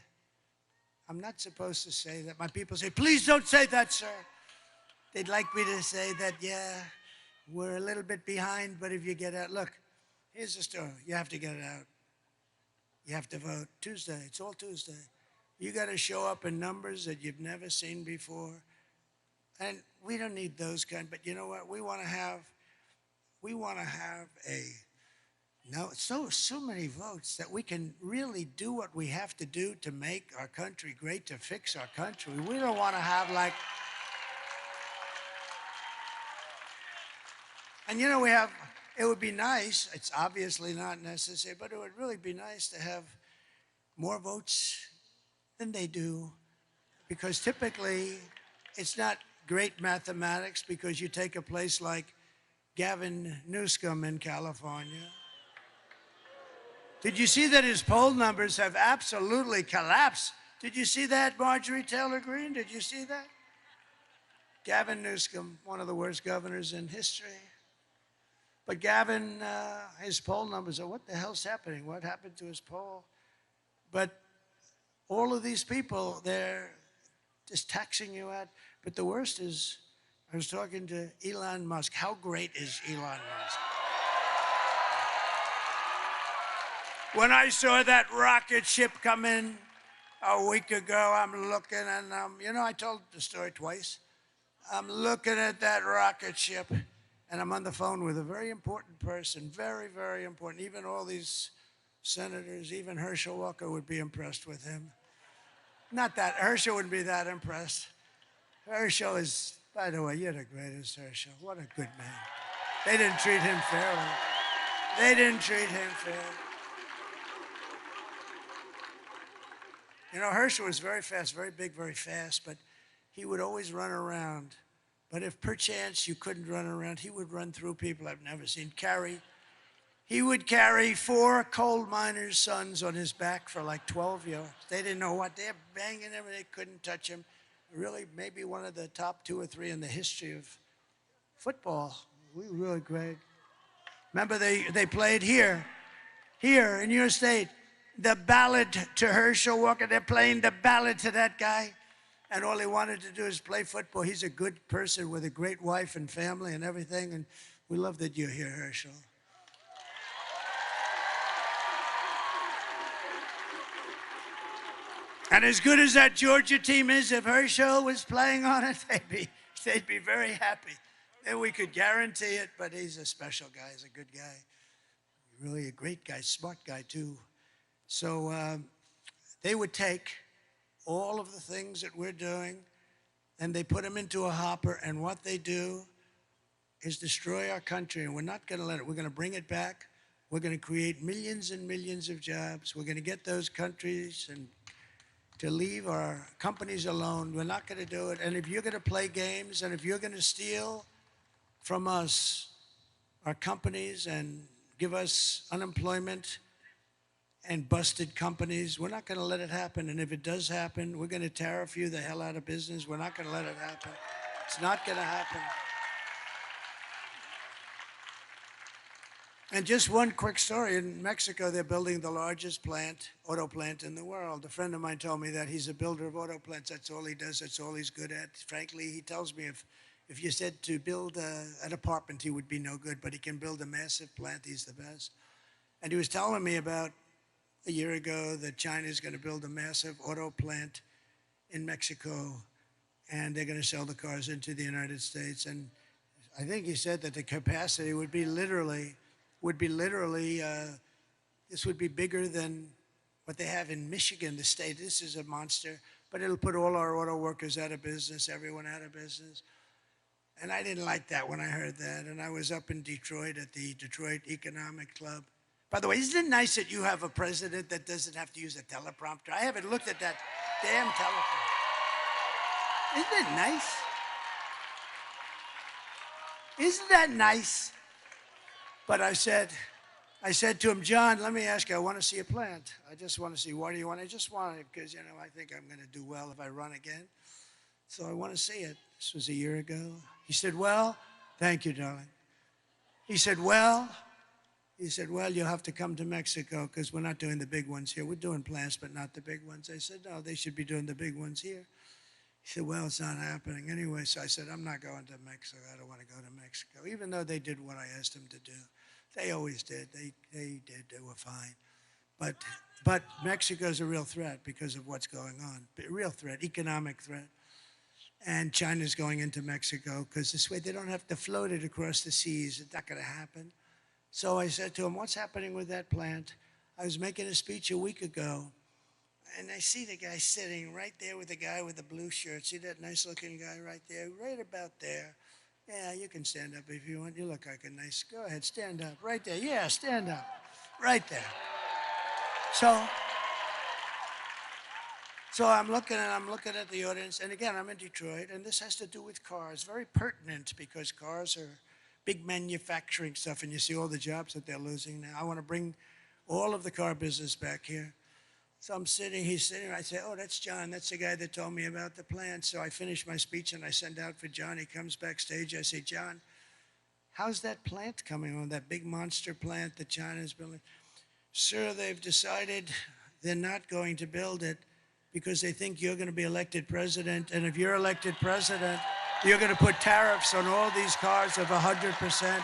I'm not supposed to say that. My people say, please don't say that, sir. They'd like me to say that, yeah, we're a little bit behind, but if you get out, look, here's the story. You have to get it out. You have to vote Tuesday. It's all Tuesday. You got to show up in numbers that you've never seen before. And we don't need those kind, but you know what? We want to have so many votes that we can really do what we have to do to make our country great, to fix our country. We don't want to have like, and you know, it would be nice, it's obviously not necessary, but it would really be nice to have more votes than they do, because typically it's not great mathematics, because you take a place like Gavin Newsom in California. Did you see that his poll numbers have absolutely collapsed? Did you see that, Marjorie Taylor Greene? Did you see that? Gavin Newsom, one of the worst governors in history. But Gavin, his poll numbers are, what the hell's happening? What happened to his poll? But all of these people, they're just taxing you out. But the worst is, I was talking to Elon Musk. How great is Elon Musk? When I saw that rocket ship come in a week ago, I'm looking and you know, I told the story twice. I'm looking at that rocket ship and I'm on the phone with a very important person, very, very important. Even all these senators, even Herschel Walker would be impressed with him. Not that, Herschel wouldn't be that impressed. Herschel is, by the way, you're the greatest, Herschel. What a good man. They didn't treat him fairly. They didn't treat him fairly. You know, Herschel was very fast, very big, very fast, but he would always run around. But if perchance you couldn't run around, he would run through people I've never seen. He would carry 4 coal miners' sons on his back for like 12 years. They didn't know what, they're banging him, they couldn't touch him. Really, maybe one of the top 2 or 3 in the history of football. We were really great. Remember, they played here in your state, the ballad to Herschel Walker. They're playing the ballad to that guy, and all he wanted to do is play football. He's a good person with a great wife and family and everything, and we love that you're here, Herschel. And as good as that Georgia team is, if Herschel was playing on it, they'd be very happy. Then we could guarantee it, but he's a special guy. He's a good guy. Really a great guy, smart guy too. So they would take all of the things that we're doing and they put them into a hopper, and what they do is destroy our country, and we're not gonna let it. We're gonna bring it back. We're gonna create millions and millions of jobs. We're gonna get those countries and to leave our companies alone. We're not gonna do it. And if you're gonna play games and if you're gonna steal from us, our companies, and give us unemployment and busted companies, we're not gonna let it happen. And if it does happen, we're gonna tariff you the hell out of business. We're not gonna let it happen. It's not gonna happen. And just one quick story. In Mexico, they're building the largest auto plant in the world. A friend of mine told me that he's a builder of auto plants. That's all he does. That's all he's good at. Frankly, he tells me if you said to build an apartment, he would be no good, but he can build a massive plant. He's the best. And he was telling me about a year ago that China is going to build a massive auto plant in Mexico, and they're going to sell the cars into the United States. And I think he said that the capacity would be literally, this would be bigger than what they have in Michigan, the state. This is a monster, but it'll put all our auto workers out of business, everyone out of business. And I didn't like that when I heard that. And I was up in Detroit at the Detroit Economic Club. By the way, isn't it nice that you have a president that doesn't have to use a teleprompter? I haven't looked at that damn teleprompter. Isn't it nice? Isn't that nice? But I said to him, John, let me ask you, I want to see a plant. I just want to see, why do you want it? I just want it because, I think I'm going to do well if I run again. So I want to see it. This was a year ago. He said, well, thank you, darling. He said, well, you'll have to come to Mexico because we're not doing the big ones here. We're doing plants, but not the big ones. I said, no, they should be doing the big ones here. He said, well, it's not happening anyway. So I said, I'm not going to Mexico. I don't want to go to Mexico, even though they did what I asked them to do. They always did. They did. They were fine. But Mexico's a real threat because of what's going on. A real threat, economic threat. And China's going into Mexico because this way they don't have to float it across the seas. It's not going to happen. So I said to him, what's happening with that plant? I was making a speech a week ago. And I see the guy sitting right there with the guy with the blue shirt. See that nice looking guy right there? Right about there. Yeah, you can stand up if you want. You look like a nice, go ahead, stand up. Right there. Yeah, stand up. Right there. So I'm looking at the audience. And again, I'm in Detroit. And this has to do with cars. Very pertinent because cars are big manufacturing stuff. And you see all the jobs that they're losing now. I want to bring all of the car business back here. So he's sitting, I say, oh, that's John. That's the guy that told me about the plant. So I finish my speech and I send out for John. He comes backstage. I say, John, how's that plant coming on, that big monster plant that China's building? Sir, they've decided they're not going to build it because they think you're going to be elected president. And if you're elected president, you're going to put tariffs on all these cars of 100%.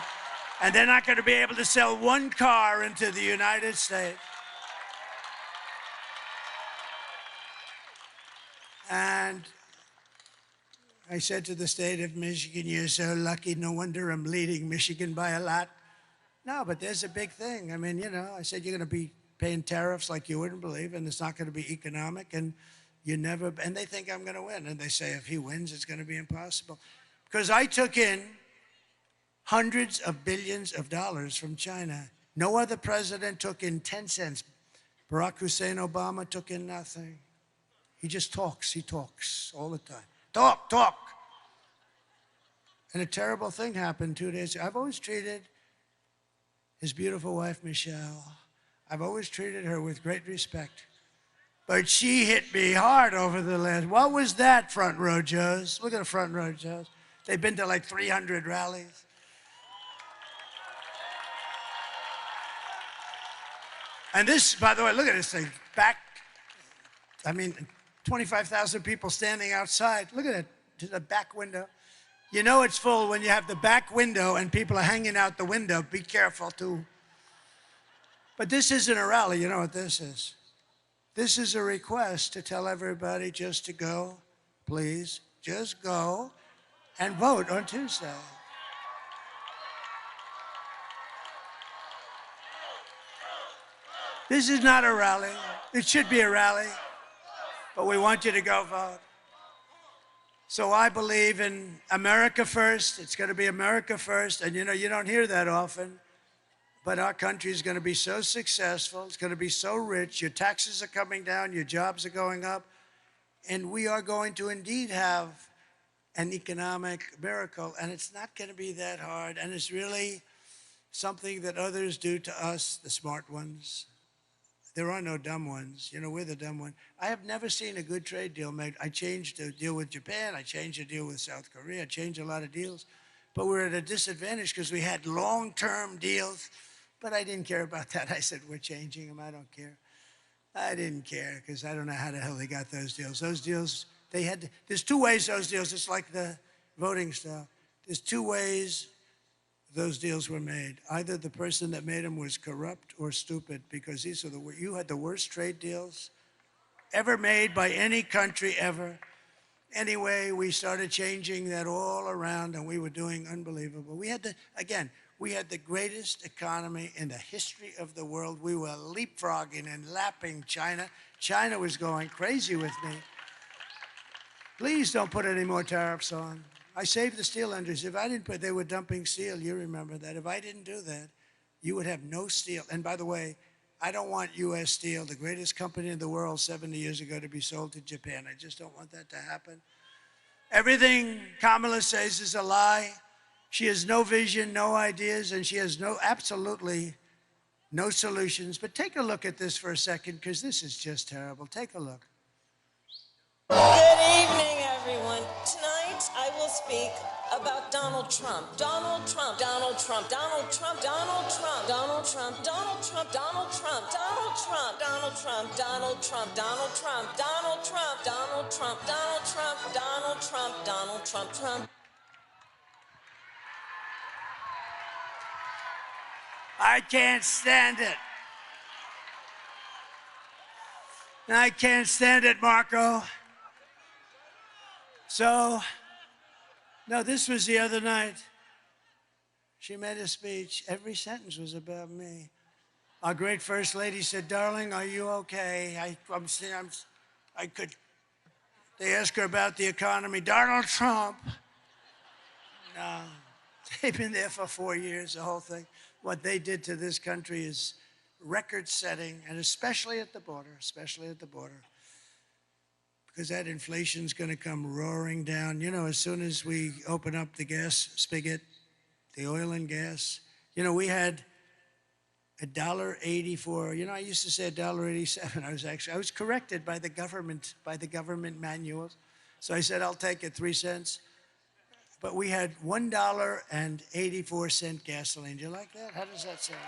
And they're not going to be able to sell one car into the United States. And I said to the state of Michigan, you're so lucky, no wonder I'm leading Michigan by a lot. No, but there's a big thing. I mean, I said you're going to be paying tariffs like you wouldn't believe, and it's not going to be economic, and and they think I'm going to win. And they say if he wins, it's going to be impossible. Because I took in hundreds of billions of dollars from China. No other president took in 10 cents. Barack Hussein Obama took in nothing. He just talks. He talks all the time. Talk. And a terrible thing happened 2 days ago. I've always treated his beautiful wife, Michelle, I've always treated her with great respect. But she hit me hard over the last. What was that, front row Joes? Look at the front row Joes. They've been to like 300 rallies. And this, by the way, look at this thing. 25,000 people standing outside. Look at it, to the back window. You know it's full when you have the back window and people are hanging out the window. Be careful, too. But this isn't a rally. You know what this is? This is a request to tell everybody just to go, please, just go and vote on Tuesday. This is not a rally. It should be a rally. But we want you to go vote. So I believe in America first. It's going to be America first. And you don't hear that often. But our country is going to be so successful. It's going to be so rich. Your taxes are coming down. Your jobs are going up. And we are going to indeed have an economic miracle. And it's not going to be that hard. And it's really something that others do to us, the smart ones. There are no dumb ones. We're the dumb one. I have never seen a good trade deal made. I changed the deal with Japan. I changed the deal with South Korea. I changed a lot of deals. But we're at a disadvantage because we had long-term deals. But I didn't care about that. I said, we're changing them. I don't care. I didn't care because I don't know how the hell they got those deals. Those deals, there's two ways those deals, it's like the voting stuff. There's two ways those deals were made. Either the person that made them was corrupt or stupid, because you had the worst trade deals ever made by any country ever. Anyway, we started changing that all around, and we were doing unbelievable. We had the greatest economy in the history of the world. We were leapfrogging and lapping China. China was going crazy with me. Please don't put any more tariffs on. I saved the steel industry. If I didn't put, they were dumping steel. You remember that. If I didn't do that, you would have no steel. And by the way, I don't want U.S. Steel, the greatest company in the world 70 years ago, to be sold to Japan. I just don't want that to happen. Everything Kamala says is a lie. She has no vision, no ideas, and she has absolutely no solutions. But take a look at this for a second, because this is just terrible. Take a look.
Good evening, everyone. Tonight, I will speak about Donald Trump. Donald Trump. Donald Trump. Donald Trump. Donald Trump. Donald Trump. Donald Trump. Donald Trump. Donald Trump. Donald Trump. Donald Trump. Donald Trump. Donald Trump. Donald Trump. Donald Trump. Donald Trump. Donald Trump. Trump.
I can't stand it. I can't stand it, Marco. So, no, this was the other night. She made a speech. Every sentence was about me. Our great First Lady said, "Darling, are you okay?" They asked her about the economy. Donald Trump. No, they've been there for 4 years, the whole thing. What they did to this country is record-setting, and especially at the border, because that inflation's going to come roaring down. You know, as soon as we open up the gas spigot, the oil and gas, you know, we had $1.84. You know, I used to say $1.87. I was corrected by the government manuals. So I said, I'll take it 3 cents. But we had $1.84 gasoline. Do you like that? How does that sound?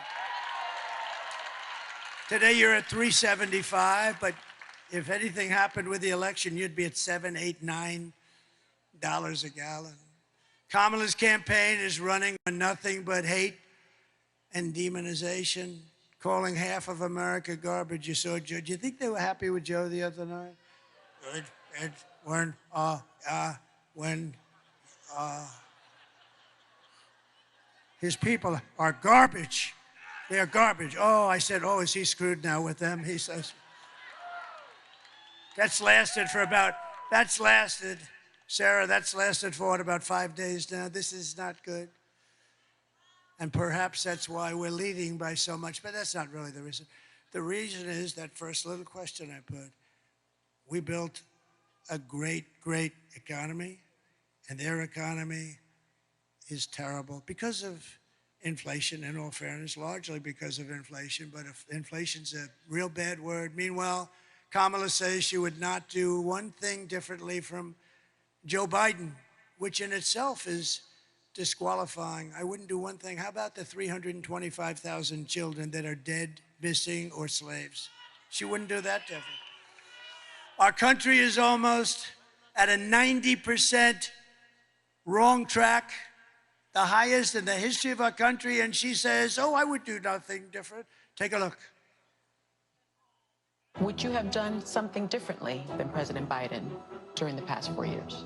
Today you're at $3.75, but if anything happened with the election, you'd be at $7, $8, $9 a gallon. Kamala's campaign is running on nothing but hate and demonization, calling half of America garbage. You saw Joe. Do you think they were happy with Joe the other night? His people are garbage. They are garbage. Oh, I said, oh, is he screwed now with them? He says, Sarah, that's lasted for what, about 5 days now? This is not good. And perhaps that's why we're leading by so much, but that's not really the reason. The reason is that first little question I put. We built a great, great economy, and their economy is terrible because of inflation, in all fairness, largely because of inflation, but if inflation's a real bad word. Meanwhile, Kamala says she would not do one thing differently from Joe Biden, which in itself is disqualifying. I wouldn't do one thing. How about the 325,000 children that are dead, missing, or slaves? She wouldn't do that different. Our country is almost at a 90% wrong track, the highest in the history of our country, and she says, oh, I would do nothing different. Take a look.
Would you have done something differently than President Biden during the past 4 years?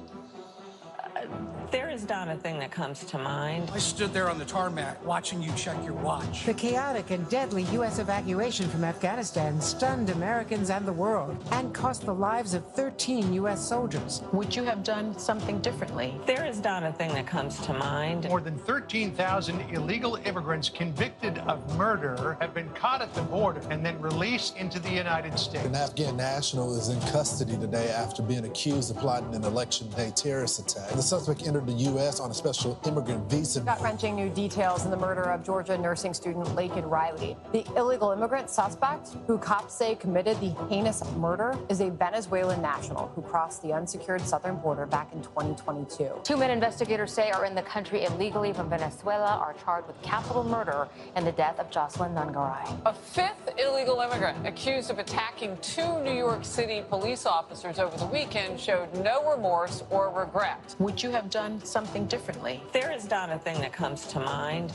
There is not a thing that comes to mind.
I stood there on the tarmac watching you check your watch.
The chaotic and deadly U.S. evacuation from Afghanistan stunned Americans and the world and cost the lives of 13 U.S. soldiers.
Would you have done something differently?
There is not a thing that comes to mind.
More than 13,000 illegal immigrants convicted of murder have been caught at the border and then released into the United States.
An Afghan national is in custody today after being accused of plotting an election day terrorist attack. The suspect entered the U.S. on a special immigrant visa.
Gut-wrenching new details in the murder of Georgia nursing student Laken Riley. The illegal immigrant suspect, who cops say committed the heinous murder, is a Venezuelan national who crossed the unsecured southern border back in 2022.
2 men investigators say are in the country illegally from Venezuela are charged with capital murder in the death of Jocelyn Nungaray.
A 5th illegal immigrant accused of attacking 2 New York City police officers over the weekend showed no remorse or regret.
Would you have done something differently?
There is not a thing that comes to mind.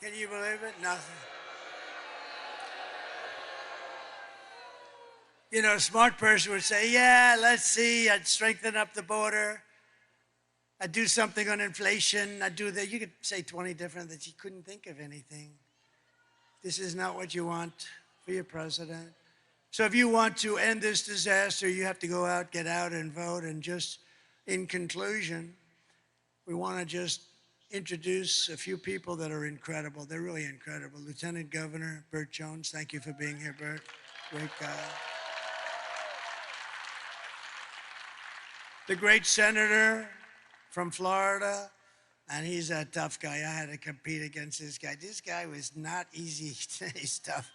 Can you believe it? Nothing. You know, a smart person would say, yeah, let's see, I'd strengthen up the border. I'd do something on inflation. I'd do that. You could say 20 different that you couldn't think of anything. This is not what you want for your president. So if you want to end this disaster, you have to go out, get out and vote and just, in conclusion, we want to just introduce a few people that are incredible. They're really incredible. Lieutenant Governor Burt Jones, thank you for being here, Burt. Great guy. The great senator from Florida, and he's a tough guy. I had to compete against this guy. This guy was not easy. He's tough.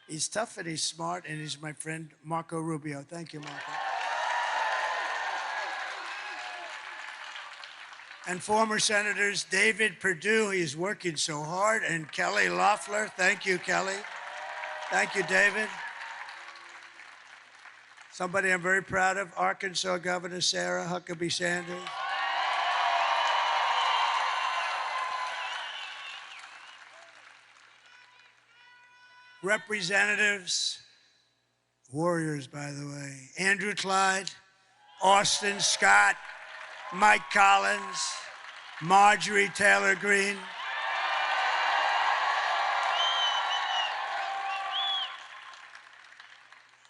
He's tough and he's smart, and he's my friend Marco Rubio. Thank you, Marco. And former Senators David Perdue, he's working so hard, and Kelly Loeffler. Thank you, Kelly. Thank you, David. Somebody I'm very proud of, Arkansas Governor Sarah Huckabee Sanders. Representatives, warriors, by the way, Andrew Clyde, Austin Scott, Mike Collins, Marjorie Taylor Greene.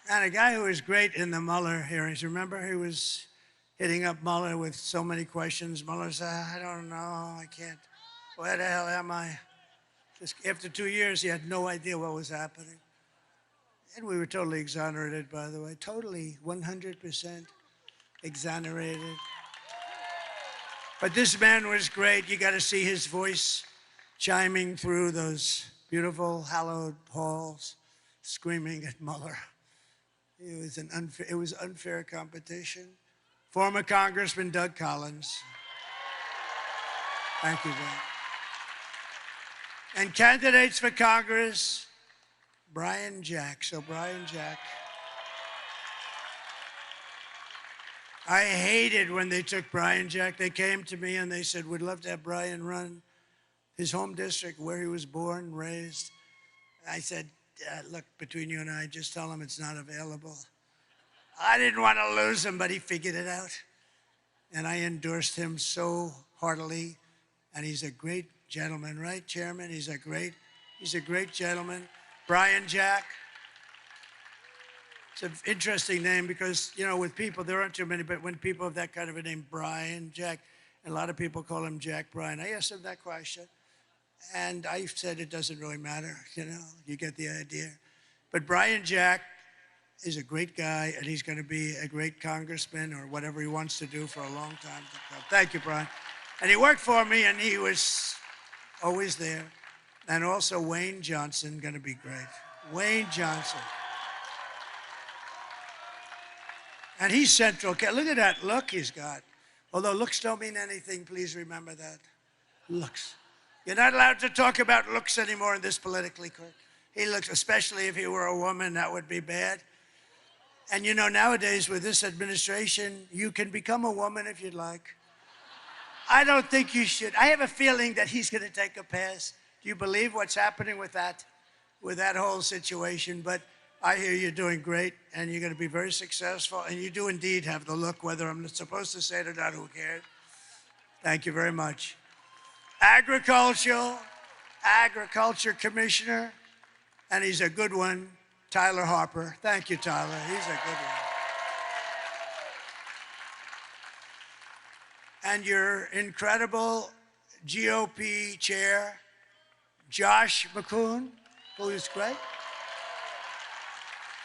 And a guy who was great in the Mueller hearings. Remember, he was hitting up Mueller with so many questions. Mueller said, I don't know, I can't. Where the hell am I? Just after 2 years, he had no idea what was happening. And we were totally exonerated, by the way. Totally, 100% exonerated. But this man was great. You got to see his voice chiming through those beautiful, hallowed halls, screaming at Mueller. It was unfair competition. Former Congressman Doug Collins. Thank you, Doug. And candidates for Congress, Brian Jack. So Brian Jack. I hated when they took Brian Jack. They came to me and they said, we'd love to have Brian run his home district where he was born, raised. I said, look, between you and I, just tell him it's not available. I didn't want to lose him, but he figured it out. And I endorsed him so heartily. And he's a great gentleman, right, Chairman? He's a great gentleman. Brian Jack. It's an interesting name because, you know, with people, there aren't too many, but when people have that kind of a name, Brian Jack, and a lot of people call him Jack Bryan. I asked him that question, and I said it doesn't really matter, you know, you get the idea. But Brian Jack is a great guy, and he's going to be a great congressman or whatever he wants to do for a long time to come. Thank you, Brian. And he worked for me, and he was always there. And also Wayne Johnson, going to be great. Wayne Johnson. And he's central. Look at that look he's got. Although looks don't mean anything, please remember that. Looks. You're not allowed to talk about looks anymore in this politically correct. He looks, especially if he were a woman, that would be bad. And you know, nowadays with this administration, you can become a woman if you'd like. I don't think you should. I have a feeling that he's going to take a pass. Do you believe what's happening with that whole situation? But I hear you're doing great, and you're going to be very successful, and you do indeed have the look, whether I'm supposed to say it or not, who cares? Thank you very much. Agriculture Commissioner, and he's a good one, Tyler Harper. Thank you, Tyler. He's a good one. And your incredible GOP chair, Josh McCoon, who is great.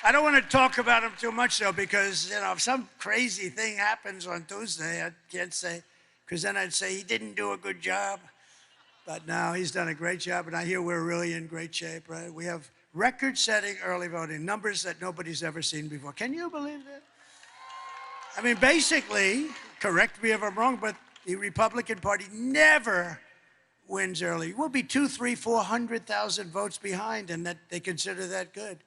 I don't want to talk about him too much, though, because, you know, if some crazy thing happens on Tuesday, I can't say, because then I'd say he didn't do a good job. But now he's done a great job, and I hear we're really in great shape, right? We have record-setting early voting, numbers that nobody's ever seen before. Can you believe that? I mean, basically, correct me if I'm wrong, but the Republican Party never wins early. We'll be 200,000, 300,000, 400,000 votes behind, and that they consider that good.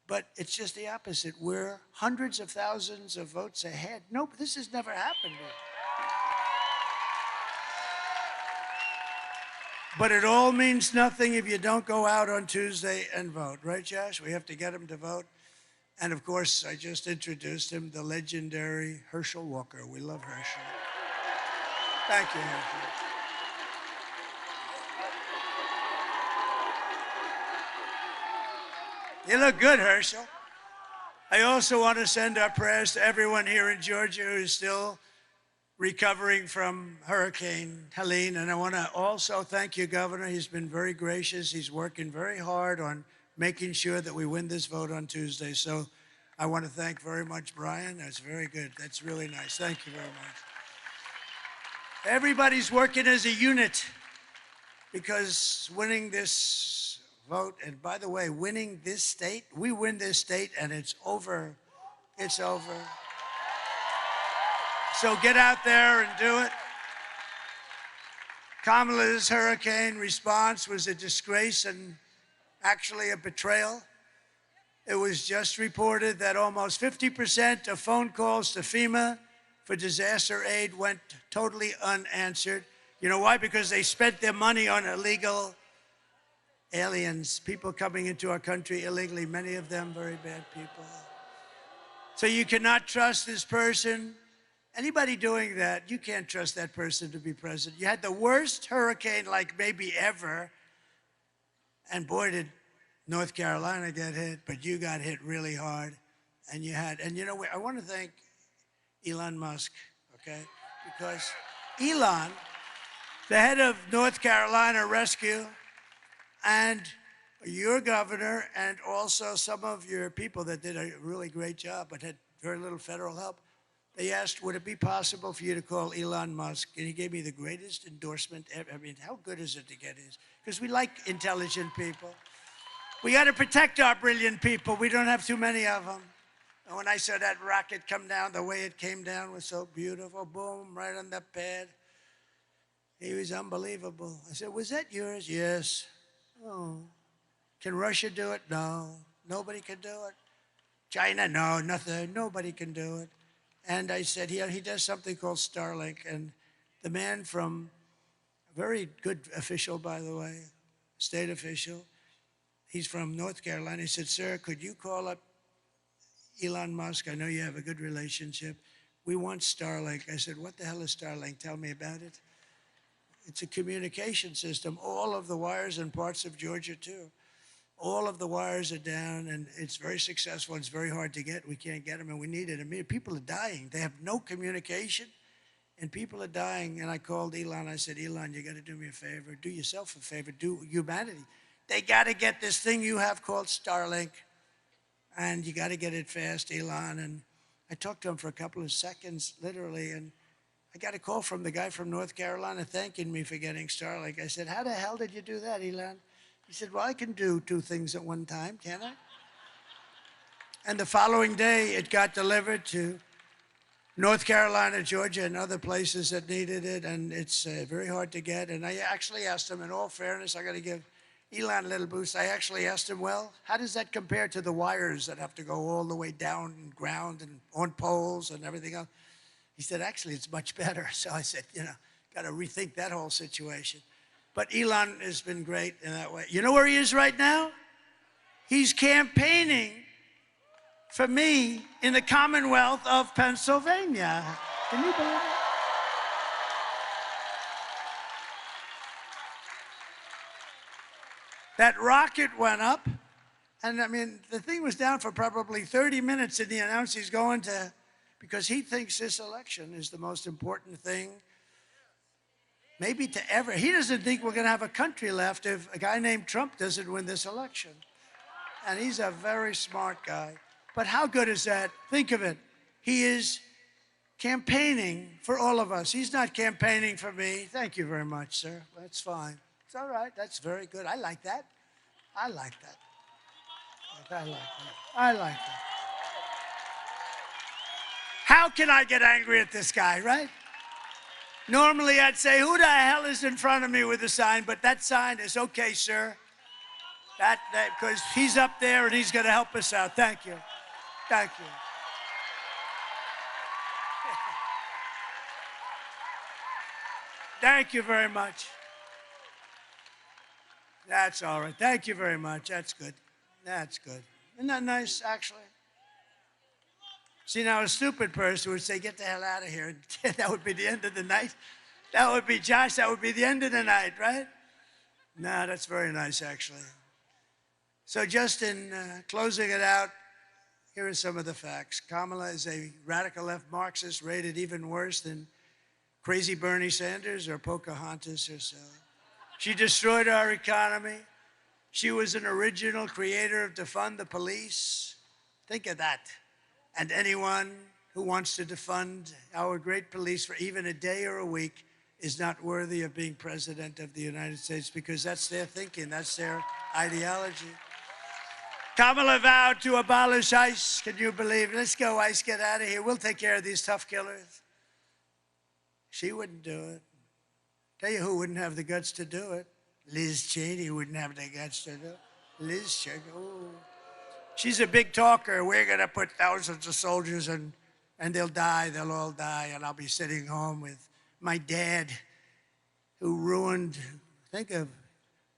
But it's just the opposite. We're hundreds of thousands of votes ahead. No, this has never happened before. But it all means nothing if you don't go out on Tuesday and vote. Right, Josh? We have to get them to vote. And, of course, I just introduced him, the legendary Herschel Walker. We love Herschel. Thank you, Herschel. You look good, Herschel. I also want to send our prayers to everyone here in Georgia who's still recovering from Hurricane Helene. And I want to also thank you, Governor. He's been very gracious. He's working very hard on making sure that we win this vote on Tuesday. So I want to thank very much Brian. That's very good. That's really nice. Thank you very much. Everybody's working as a unit because winning this vote, and by the way, winning this state, we win this state and it's over. It's over. So get out there and do it. Kamala's hurricane response was a disgrace and actually a betrayal. It was just reported that almost 50% of phone calls to FEMA for disaster aid went totally unanswered. You know why? Because they spent their money on illegal aliens, people coming into our country illegally, many of them very bad people. So you cannot trust this person. Anybody doing that, you can't trust that person to be president. You had the worst hurricane like maybe ever, and boy, did North Carolina get hit, but you got hit really hard. And you had, and you know, I want to thank Elon Musk, okay? Because Elon, the head of North Carolina Rescue, and your governor, and also some of your people that did a really great job but had very little federal help, they asked, would it be possible for you to call Elon Musk? And he gave me the greatest endorsement ever. I mean, how good is it to get his? Because we like intelligent people. We got to protect our brilliant people. We don't have too many of them. And when I saw that rocket come down, the way it came down was so beautiful. Boom, right on the pad. He was unbelievable. I said, was that yours? Yes. Oh. Can Russia do it? No. Nobody can do it. China? No, nothing. Nobody can do it. And I said, he does something called Starlink. And the man from, a very good official, by the way, state official, he's from North Carolina. He said, sir, could you call up Elon Musk? I know you have a good relationship. We want Starlink. I said, what the hell is Starlink? Tell me about it. It's a communication system. All of the wires in parts of Georgia, too. All of the wires are down, and it's very successful. It's very hard to get. We can't get them, and we need it. I mean, people are dying. They have no communication, and people are dying. And I called Elon. I said, Elon, you got to do me a favor. Do yourself a favor. Do humanity. They got to get this thing you have called Starlink, and you got to get it fast, Elon. And I talked to him for a couple of seconds, literally, and I got a call from the guy from North Carolina thanking me for getting Starlink. I said, how the hell did you do that, Elon? He said, well, I can do two things at one time, can't I? And the following day, it got delivered to North Carolina, Georgia, and other places that needed it, and it's very hard to get. And I actually asked him, in all fairness, I got to give Elon a little boost. I actually asked him, well, how does that compare to the wires that have to go all the way down and ground and on poles and everything else? He said, actually, it's much better. So I said, you know, got to rethink that whole situation. But Elon has been great in that way. You know where he is right now? He's campaigning for me in the Commonwealth of Pennsylvania. Can you believe it? That rocket went up, and I mean, the thing was down for probably 30 minutes, and he announced he's going to, because he thinks this election is the most important thing maybe to ever. He doesn't think we're going to have a country left if a guy named Trump doesn't win this election. And he's a very smart guy. But how good is that? Think of it. He is campaigning for all of us. He's not campaigning for me. Thank you very much, sir. That's fine. It's all right. That's very good. I like that. I like that. I like that. I like that. How can I get angry at this guy, right? Normally, I'd say, who the hell is in front of me with a sign? But that sign is okay, sir. Because he's up there and he's going to help us out. Thank you. Thank you. Thank you very much. That's all right. Thank you very much. That's good. That's good. Isn't that nice, actually? See, now a stupid person would say, get the hell out of here. That would be the end of the night. That would be, Josh, that would be the end of the night, right? No, that's very nice, actually. So just in closing it out, here are some of the facts. Kamala is a radical left Marxist, rated even worse than crazy Bernie Sanders or Pocahontas herself. She destroyed our economy. She was an original creator of defund the police. Think of that. And anyone who wants to defund our great police for even a day or a week is not worthy of being president of the United States, because that's their thinking, that's their ideology. Kamala vowed to abolish ICE. Can you believe it? Let's go, ICE, get out of here. We'll take care of these tough killers. She wouldn't do it. Tell you who wouldn't have the guts to do it. Liz Cheney wouldn't have the guts to do it. Liz Cheney, ooh. She's a big talker. We're going to put thousands of soldiers and they'll die, they'll all die, and I'll be sitting home with my dad who ruined, think of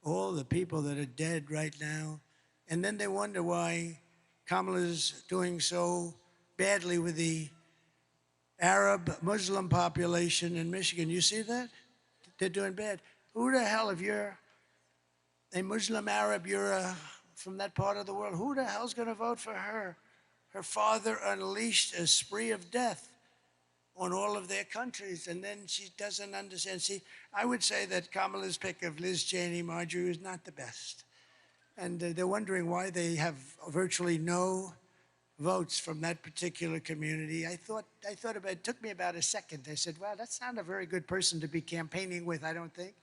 all the people that are dead right now. And then they wonder why Kamala's doing so badly with the Arab Muslim population in Michigan. You see that? They're doing bad. Who the hell, if you're a Muslim Arab, you're from that part of the world, who the hell's going to vote for her? Her father unleashed a spree of death on all of their countries, and then she doesn't understand. See, I would say that Kamala's pick of Liz Cheney, Marjorie, is not the best. And they're wondering why they have virtually no votes from that particular community. I thought about it. It took me about a second. I said, wow, that's not a very good person to be campaigning with, I don't think.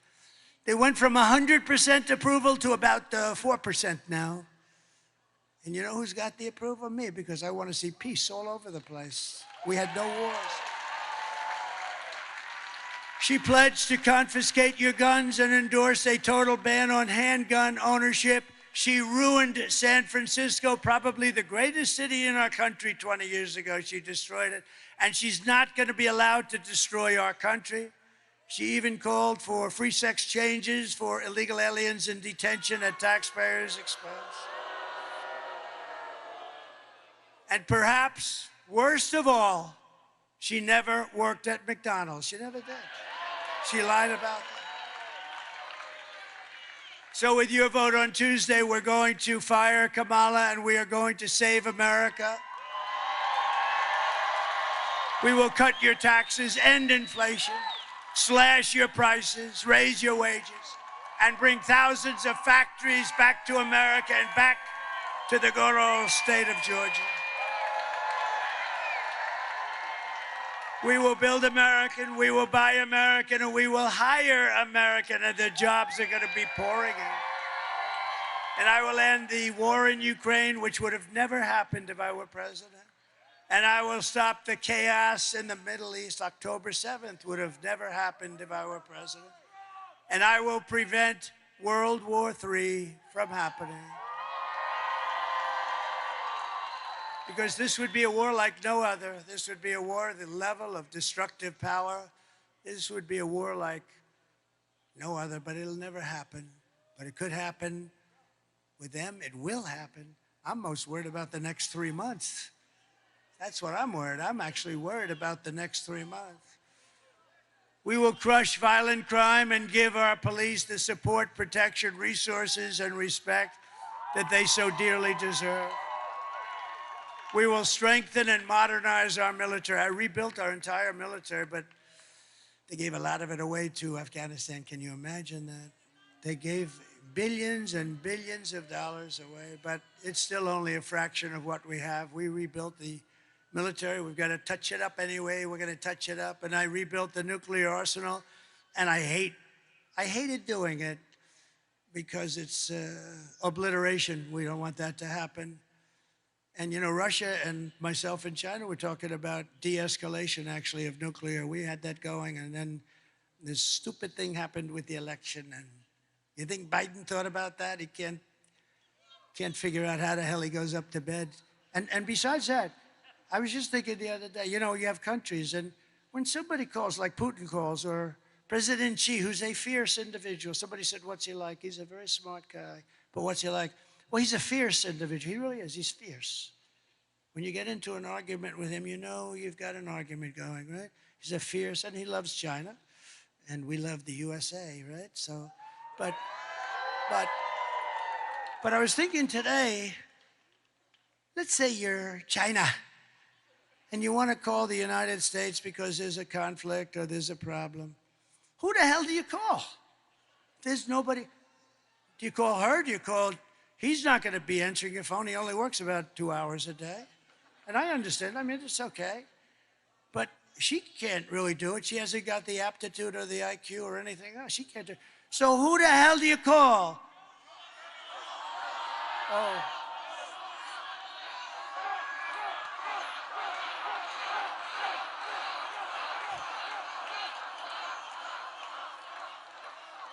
They went from 100% approval to about 4% now. And you know who's got the approval? Me, because I want to see peace all over the place. We had no wars. She pledged to confiscate your guns and endorse a total ban on handgun ownership. She ruined San Francisco, probably the greatest city in our country 20 years ago. She destroyed it. And she's not going to be allowed to destroy our country. She even called for free sex changes for illegal aliens in detention at taxpayers' expense. And perhaps, worst of all, she never worked at McDonald's. She never did. She lied about that. So with your vote on Tuesday, we're going to fire Kamala and we are going to save America. We will cut your taxes, end inflation, slash your prices, raise your wages, and bring thousands of factories back to America and back to the good old state of Georgia. We will build American, we will buy American, and we will hire American, and the jobs are going to be pouring in. And I will end the war in Ukraine, which would have never happened if I were president. And I will stop the chaos in the Middle East. October 7th would have never happened if I were president. And I will prevent World War III from happening. Because this would be a war like no other. This would be a war, the level of destructive power. This would be a war like no other, but it'll never happen. But it could happen with them. It will happen. I'm most worried about the next 3 months. That's what I'm worried. I'm actually worried about the next 3 months. We will crush violent crime and give our police the support, protection, resources, and respect that they so dearly deserve. We will strengthen and modernize our military. I rebuilt our entire military, but they gave a lot of it away to Afghanistan. Can you imagine that? They gave billions and billions of dollars away, but it's still only a fraction of what we have. We rebuilt the military. We've got to touch it up anyway. We're going to touch it up. And I rebuilt the nuclear arsenal, and I hated doing it because it's obliteration. We don't want that to happen. And, you know, Russia and myself and China were talking about de-escalation, actually, of nuclear. We had that going, and then this stupid thing happened with the election. And you think Biden thought about that? He can't figure out how the hell he goes up to bed. And besides that, I was just thinking the other day, you know, you have countries, and when somebody calls, like Putin calls, or President Xi, who's a fierce individual, somebody said, what's he like? He's a very smart guy, but what's he like? Well, he's a fierce individual. He really is. He's fierce. When you get into an argument with him, you know you've got an argument going, right? He's a fierce, and he loves China, and we love the USA, right? So, but I was thinking today, let's say you're China, and you want to call the United States because there's a conflict or there's a problem, who the hell do you call? There's nobody. Do you call her? Do you call... He's not going to be answering your phone. He only works about 2 hours a day. And I understand. I mean, it's okay. But she can't really do it. She hasn't got the aptitude or the IQ or anything else. She can't do it. So who the hell do you call? Oh.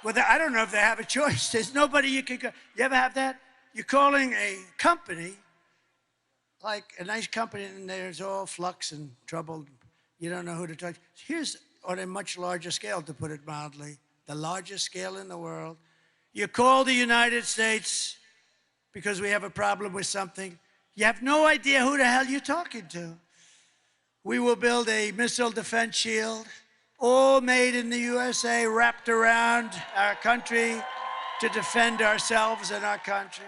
Well, I don't know if they have a choice. There's nobody you can call. You ever have that? You're calling a company, like a nice company, and there's all flux and trouble. You don't know who to talk to. Here's on a much larger scale, to put it mildly, the largest scale in the world. You call the United States because we have a problem with something. You have no idea who the hell you're talking to. We will build a missile defense shield, all made in the USA, wrapped around our country to defend ourselves and our country.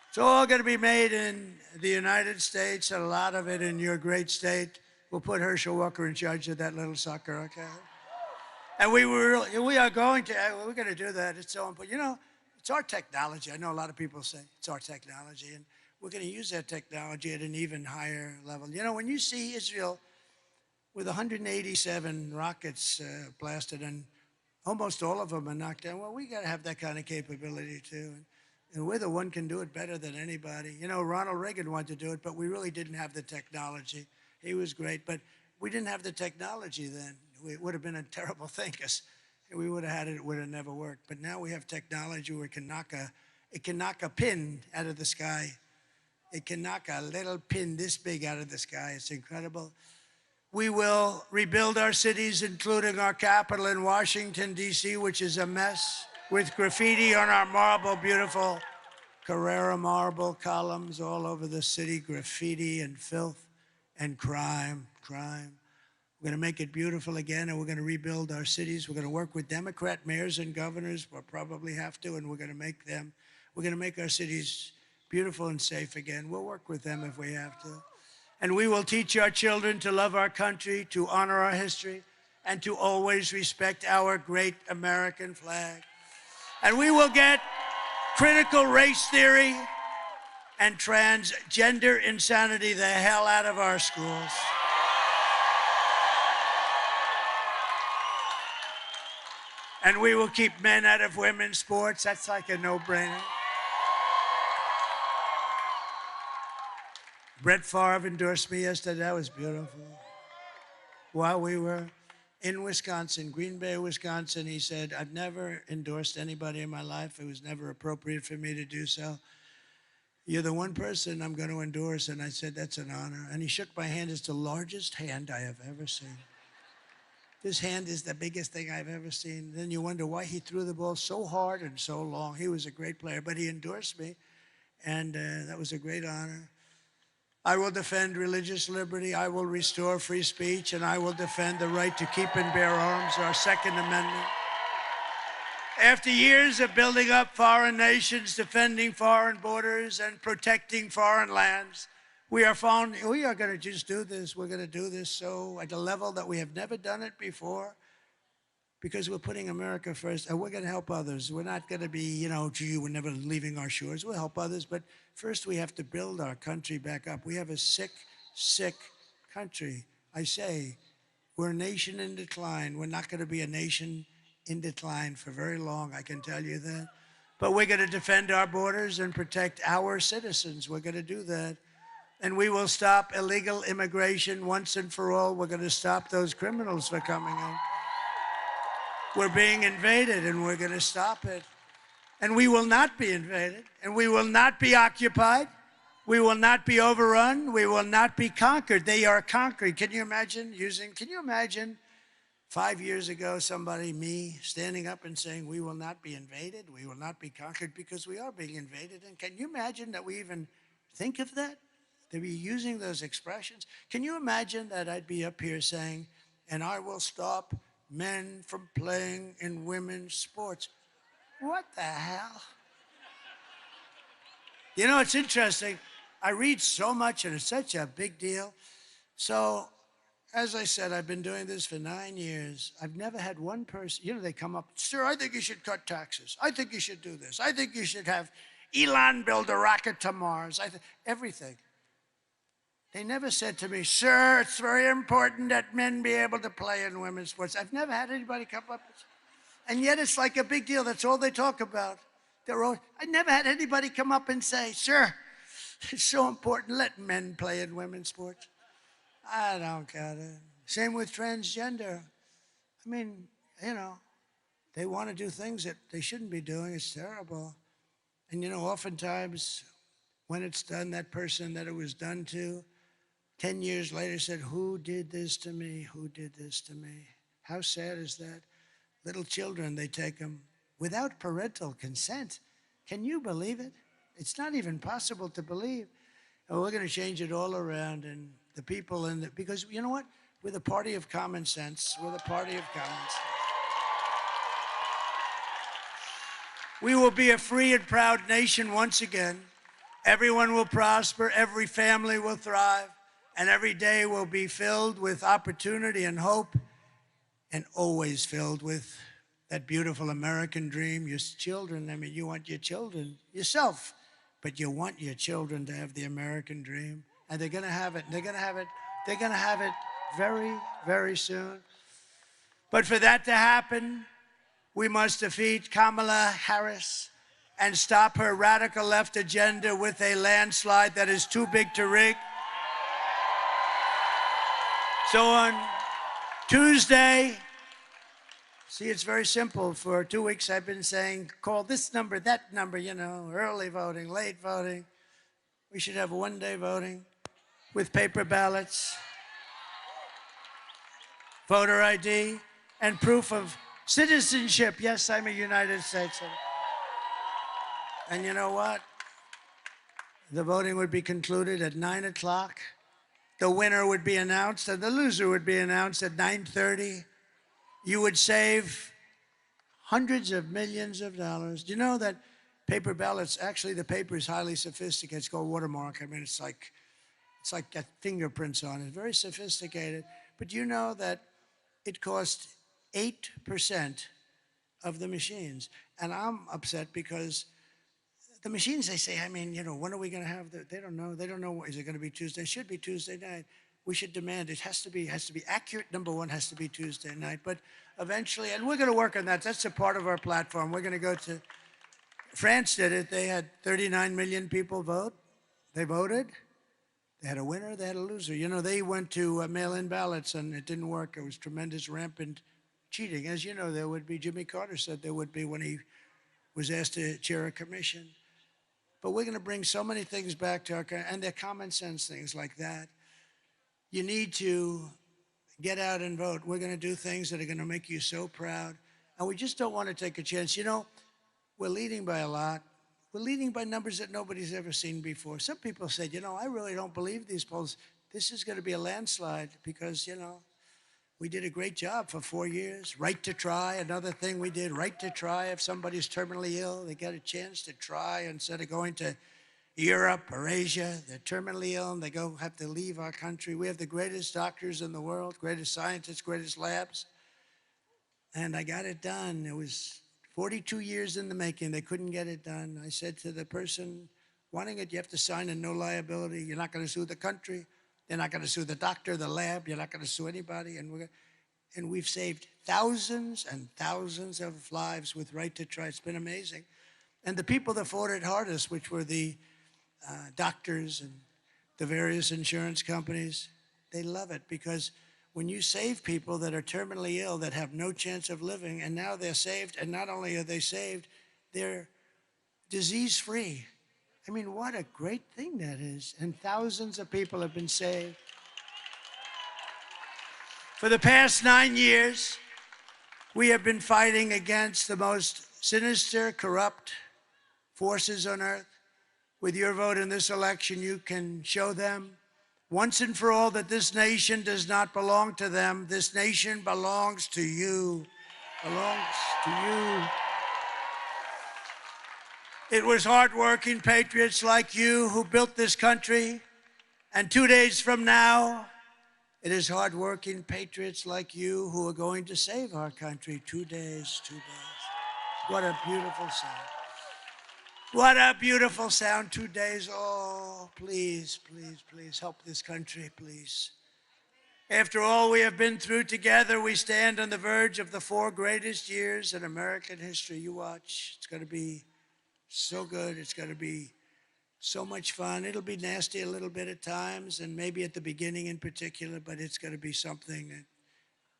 It's all going to be made in the United States, and a lot of it in your great state. We'll put Herschel Walker in charge of that little sucker, okay? And we're going to do that. It's so important. You know, it's our technology. I know a lot of people say it's our technology, and we're going to use that technology at an even higher level. You know, when you see Israel with 187 rockets blasted, and almost all of them are knocked down, well, we got to have that kind of capability too. And we're the one can do it better than anybody. You know, Ronald Reagan wanted to do it, but we really didn't have the technology. He was great, but we didn't have the technology then. It would have been a terrible thing, because we would have had it, it would have never worked. But now we have technology where it can knock a pin out of the sky. It can knock a little pin this big out of the sky. It's incredible. We will rebuild our cities, including our capital in Washington, D.C., which is a mess, with graffiti on our marble, beautiful Carrara marble columns all over the city, graffiti and filth and crime. We're going to make it beautiful again, and we're going to rebuild our cities. We're going to work with Democrat mayors and governors. We'll probably have to, and we're going to make our cities beautiful and safe again. We'll work with them if we have to. And we will teach our children to love our country, to honor our history, and to always respect our great American flag. And we will get critical race theory and transgender insanity the hell out of our schools. And we will keep men out of women's sports. That's like a no-brainer. Brett Favre endorsed me yesterday. That was beautiful. While we were in Wisconsin, Green Bay, Wisconsin, he said, I've never endorsed anybody in my life. It was never appropriate for me to do so. You're the one person I'm going to endorse. And I said, that's an honor. And he shook my hand. It's the largest hand I have ever seen. This hand is the biggest thing I've ever seen. Then you wonder why he threw the ball so hard and so long. He was a great player, but he endorsed me, and that was a great honor. I will defend religious liberty. I will restore free speech, and I will defend the right to keep and bear arms, our Second Amendment. After years of building up foreign nations, defending foreign borders, and protecting foreign lands, we are going to just do this. We're going to do this so at a level that we have never done it before, because we're putting America first, and we're going to help others. We're not going to be, you know, gee, we're never leaving our shores. We'll help others, but first we have to build our country back up. We have a sick, sick country. I say, we're a nation in decline. We're not going to be a nation in decline for very long, I can tell you that. But we're going to defend our borders and protect our citizens. We're going to do that. And we will stop illegal immigration once and for all. We're going to stop those criminals from coming in. We're being invaded, and we're going to stop it. And we will not be invaded, and we will not be occupied. We will not be overrun. We will not be conquered. They are conquered. Can you imagine 5 years ago, me, standing up and saying, we will not be invaded, we will not be conquered, because we are being invaded. And can you imagine that we even think of that? To be using those expressions? Can you imagine that I'd be up here saying, and I will stop men from playing in women's sports? What the hell? You know, it's interesting. I read so much, and it's such a big deal. So, as I said, I've been doing this for 9 years. I've never had one person, you know, they come up, sir, I think you should cut taxes. I think you should do this. I think you should have Elon build a rocket to Mars. Everything. They never said to me, sir, it's very important that men be able to play in women's sports. I've never had anybody come up, and yet it's like a big deal. That's all they talk about. I never had anybody come up and say, sir, it's so important, let men play in women's sports. I don't get it. Same with transgender. I mean, you know, they want to do things that they shouldn't be doing. It's terrible. And, you know, oftentimes when it's done, that person that it was done to, 10 years later said, who did this to me? Who did this to me? How sad is that? Little children, they take them without parental consent. Can you believe it? It's not even possible to believe. And we're going to change it all around, and the people in the, because you know what? We're the party of common sense. We're the party of common sense. We will be a free and proud nation once again. Everyone will prosper, every family will thrive, and every day will be filled with opportunity and hope, and always filled with that beautiful American dream. Your children, I mean, you want your children, yourself, but you want your children to have the American dream. And they're going to have it. They're going to have it. They're going to have it very, very soon. But for that to happen, we must defeat Kamala Harris and stop her radical left agenda with a landslide that is too big to rig. So on Tuesday, see, it's very simple. For 2 weeks, I've been saying, call this number, that number, you know, early voting, late voting. We should have one-day voting with paper ballots, voter ID, and proof of citizenship. Yes, I'm a United States citizen. And you know what? The voting would be concluded at 9 o'clock. The winner would be announced, and the loser would be announced at 9:30. You would save hundreds of millions of dollars. Do you know that paper ballots, actually the paper is highly sophisticated. It's called watermark. I mean, it's like got fingerprints on it, very sophisticated. But you know that it cost 8% of the machines. And I'm upset because the machines, they say, I mean, you know, when are we going to have they don't know. They don't know, is it going to be Tuesday? It should be Tuesday night. We should demand it has to be accurate. Number one has to be Tuesday night. But eventually, and we're going to work on that. That's a part of our platform. We're going to go to, France did it. They had 39 million people vote. They voted. They had a winner, they had a loser. You know, they went to mail-in ballots and it didn't work. It was tremendous, rampant cheating. As you know, there would be, Jimmy Carter said there would be when he was asked to chair a commission. But we're going to bring so many things back to our country, and they're common sense things like that. You need to get out and vote. We're going to do things that are going to make you so proud. And we just don't want to take a chance. You know, we're leading by a lot. We're leading by numbers that nobody's ever seen before. Some people said, you know, I really don't believe these polls. This is going to be a landslide because, you know, we did a great job for 4 years. Right to try, another thing we did. Right to try. If somebody's terminally ill, they get a chance to try instead of going to Europe or Asia. They're terminally ill and they have to leave our country. We have the greatest doctors in the world, greatest scientists, greatest labs. And I got it done. It was 42 years in the making. They couldn't get it done. I said to the person wanting it, you have to sign a no liability. You're not going to sue the country. They're not going to sue the doctor, the lab. You're not going to sue anybody. And we've saved thousands and thousands of lives with Right to Try. It's been amazing. And the people that fought it hardest, which were the doctors and the various insurance companies, they love it because when you save people that are terminally ill, that have no chance of living, and now they're saved, and not only are they saved, they're disease-free. I mean, what a great thing that is. And thousands of people have been saved. For the past 9 years, we have been fighting against the most sinister, corrupt forces on earth. With your vote in this election, you can show them once and for all that this nation does not belong to them. This nation belongs to you. Belongs to you. It was hardworking patriots like you who built this country. And 2 days from now, It is hardworking patriots like you who are going to save our country. 2 days, 2 days. What a beautiful sound. What a beautiful sound, 2 days. Oh, please, please, please help this country, please. After all we have been through together, we stand on the verge of the 4 greatest years in American history. You watch. It's going to be so good. It's going to be so much fun. It'll be nasty a little bit at times, and maybe at the beginning in particular, but it's going to be something that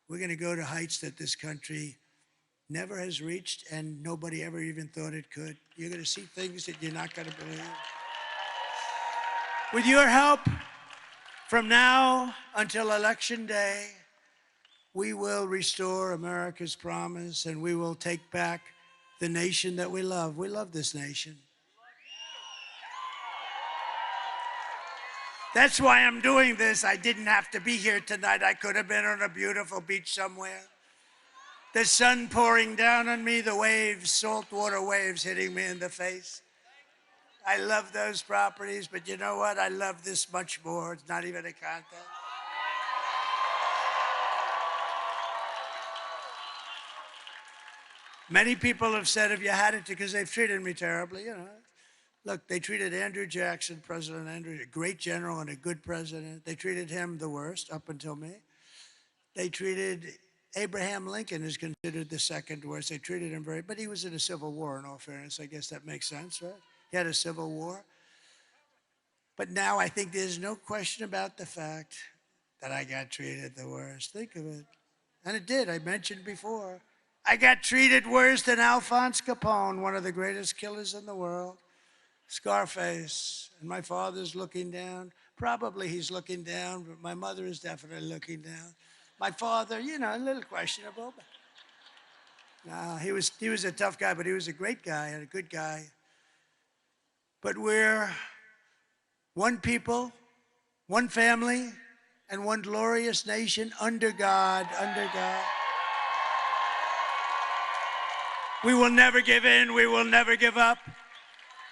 we're going to go to heights that this country never has reached and nobody ever even thought it could. You're going to see things that you're not going to believe. With your help, from now until Election Day, we will restore America's promise and we will take back the nation that we love. We love this nation. That's why I'm doing this. I didn't have to be here tonight. I could have been on a beautiful beach somewhere. The sun pouring down on me, the waves, saltwater waves hitting me in the face. I love those properties, but you know what? I love this much more. It's not even a contest. Many people have said, if you had it, because they've treated me terribly, you know. Look, they treated Andrew Jackson, President Andrew, a great general and a good president. They treated him the worst up until me. They treated Abraham Lincoln is considered the second worst. They treated him but he was in a civil war, in all fairness. I guess that makes sense, right? He had a civil war. But now I think there's no question about the fact that I got treated the worst. Think of it. And it did, I mentioned before. I got treated worse than Alphonse Capone, one of the greatest killers in the world. Scarface, and my father's looking down. Probably he's looking down, but my mother is definitely looking down. My father, you know, a little questionable. But no, he was a tough guy, but he was a great guy and a good guy. But we're one people, one family, and one glorious nation under God, under God. We will never give in. We will never give up.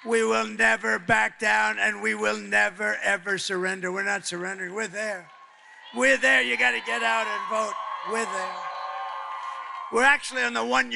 We will never back down, and we will never, ever surrender. We're not surrendering. We're there. We're there. You got to get out and vote. We're there. We're actually on the 1 yard.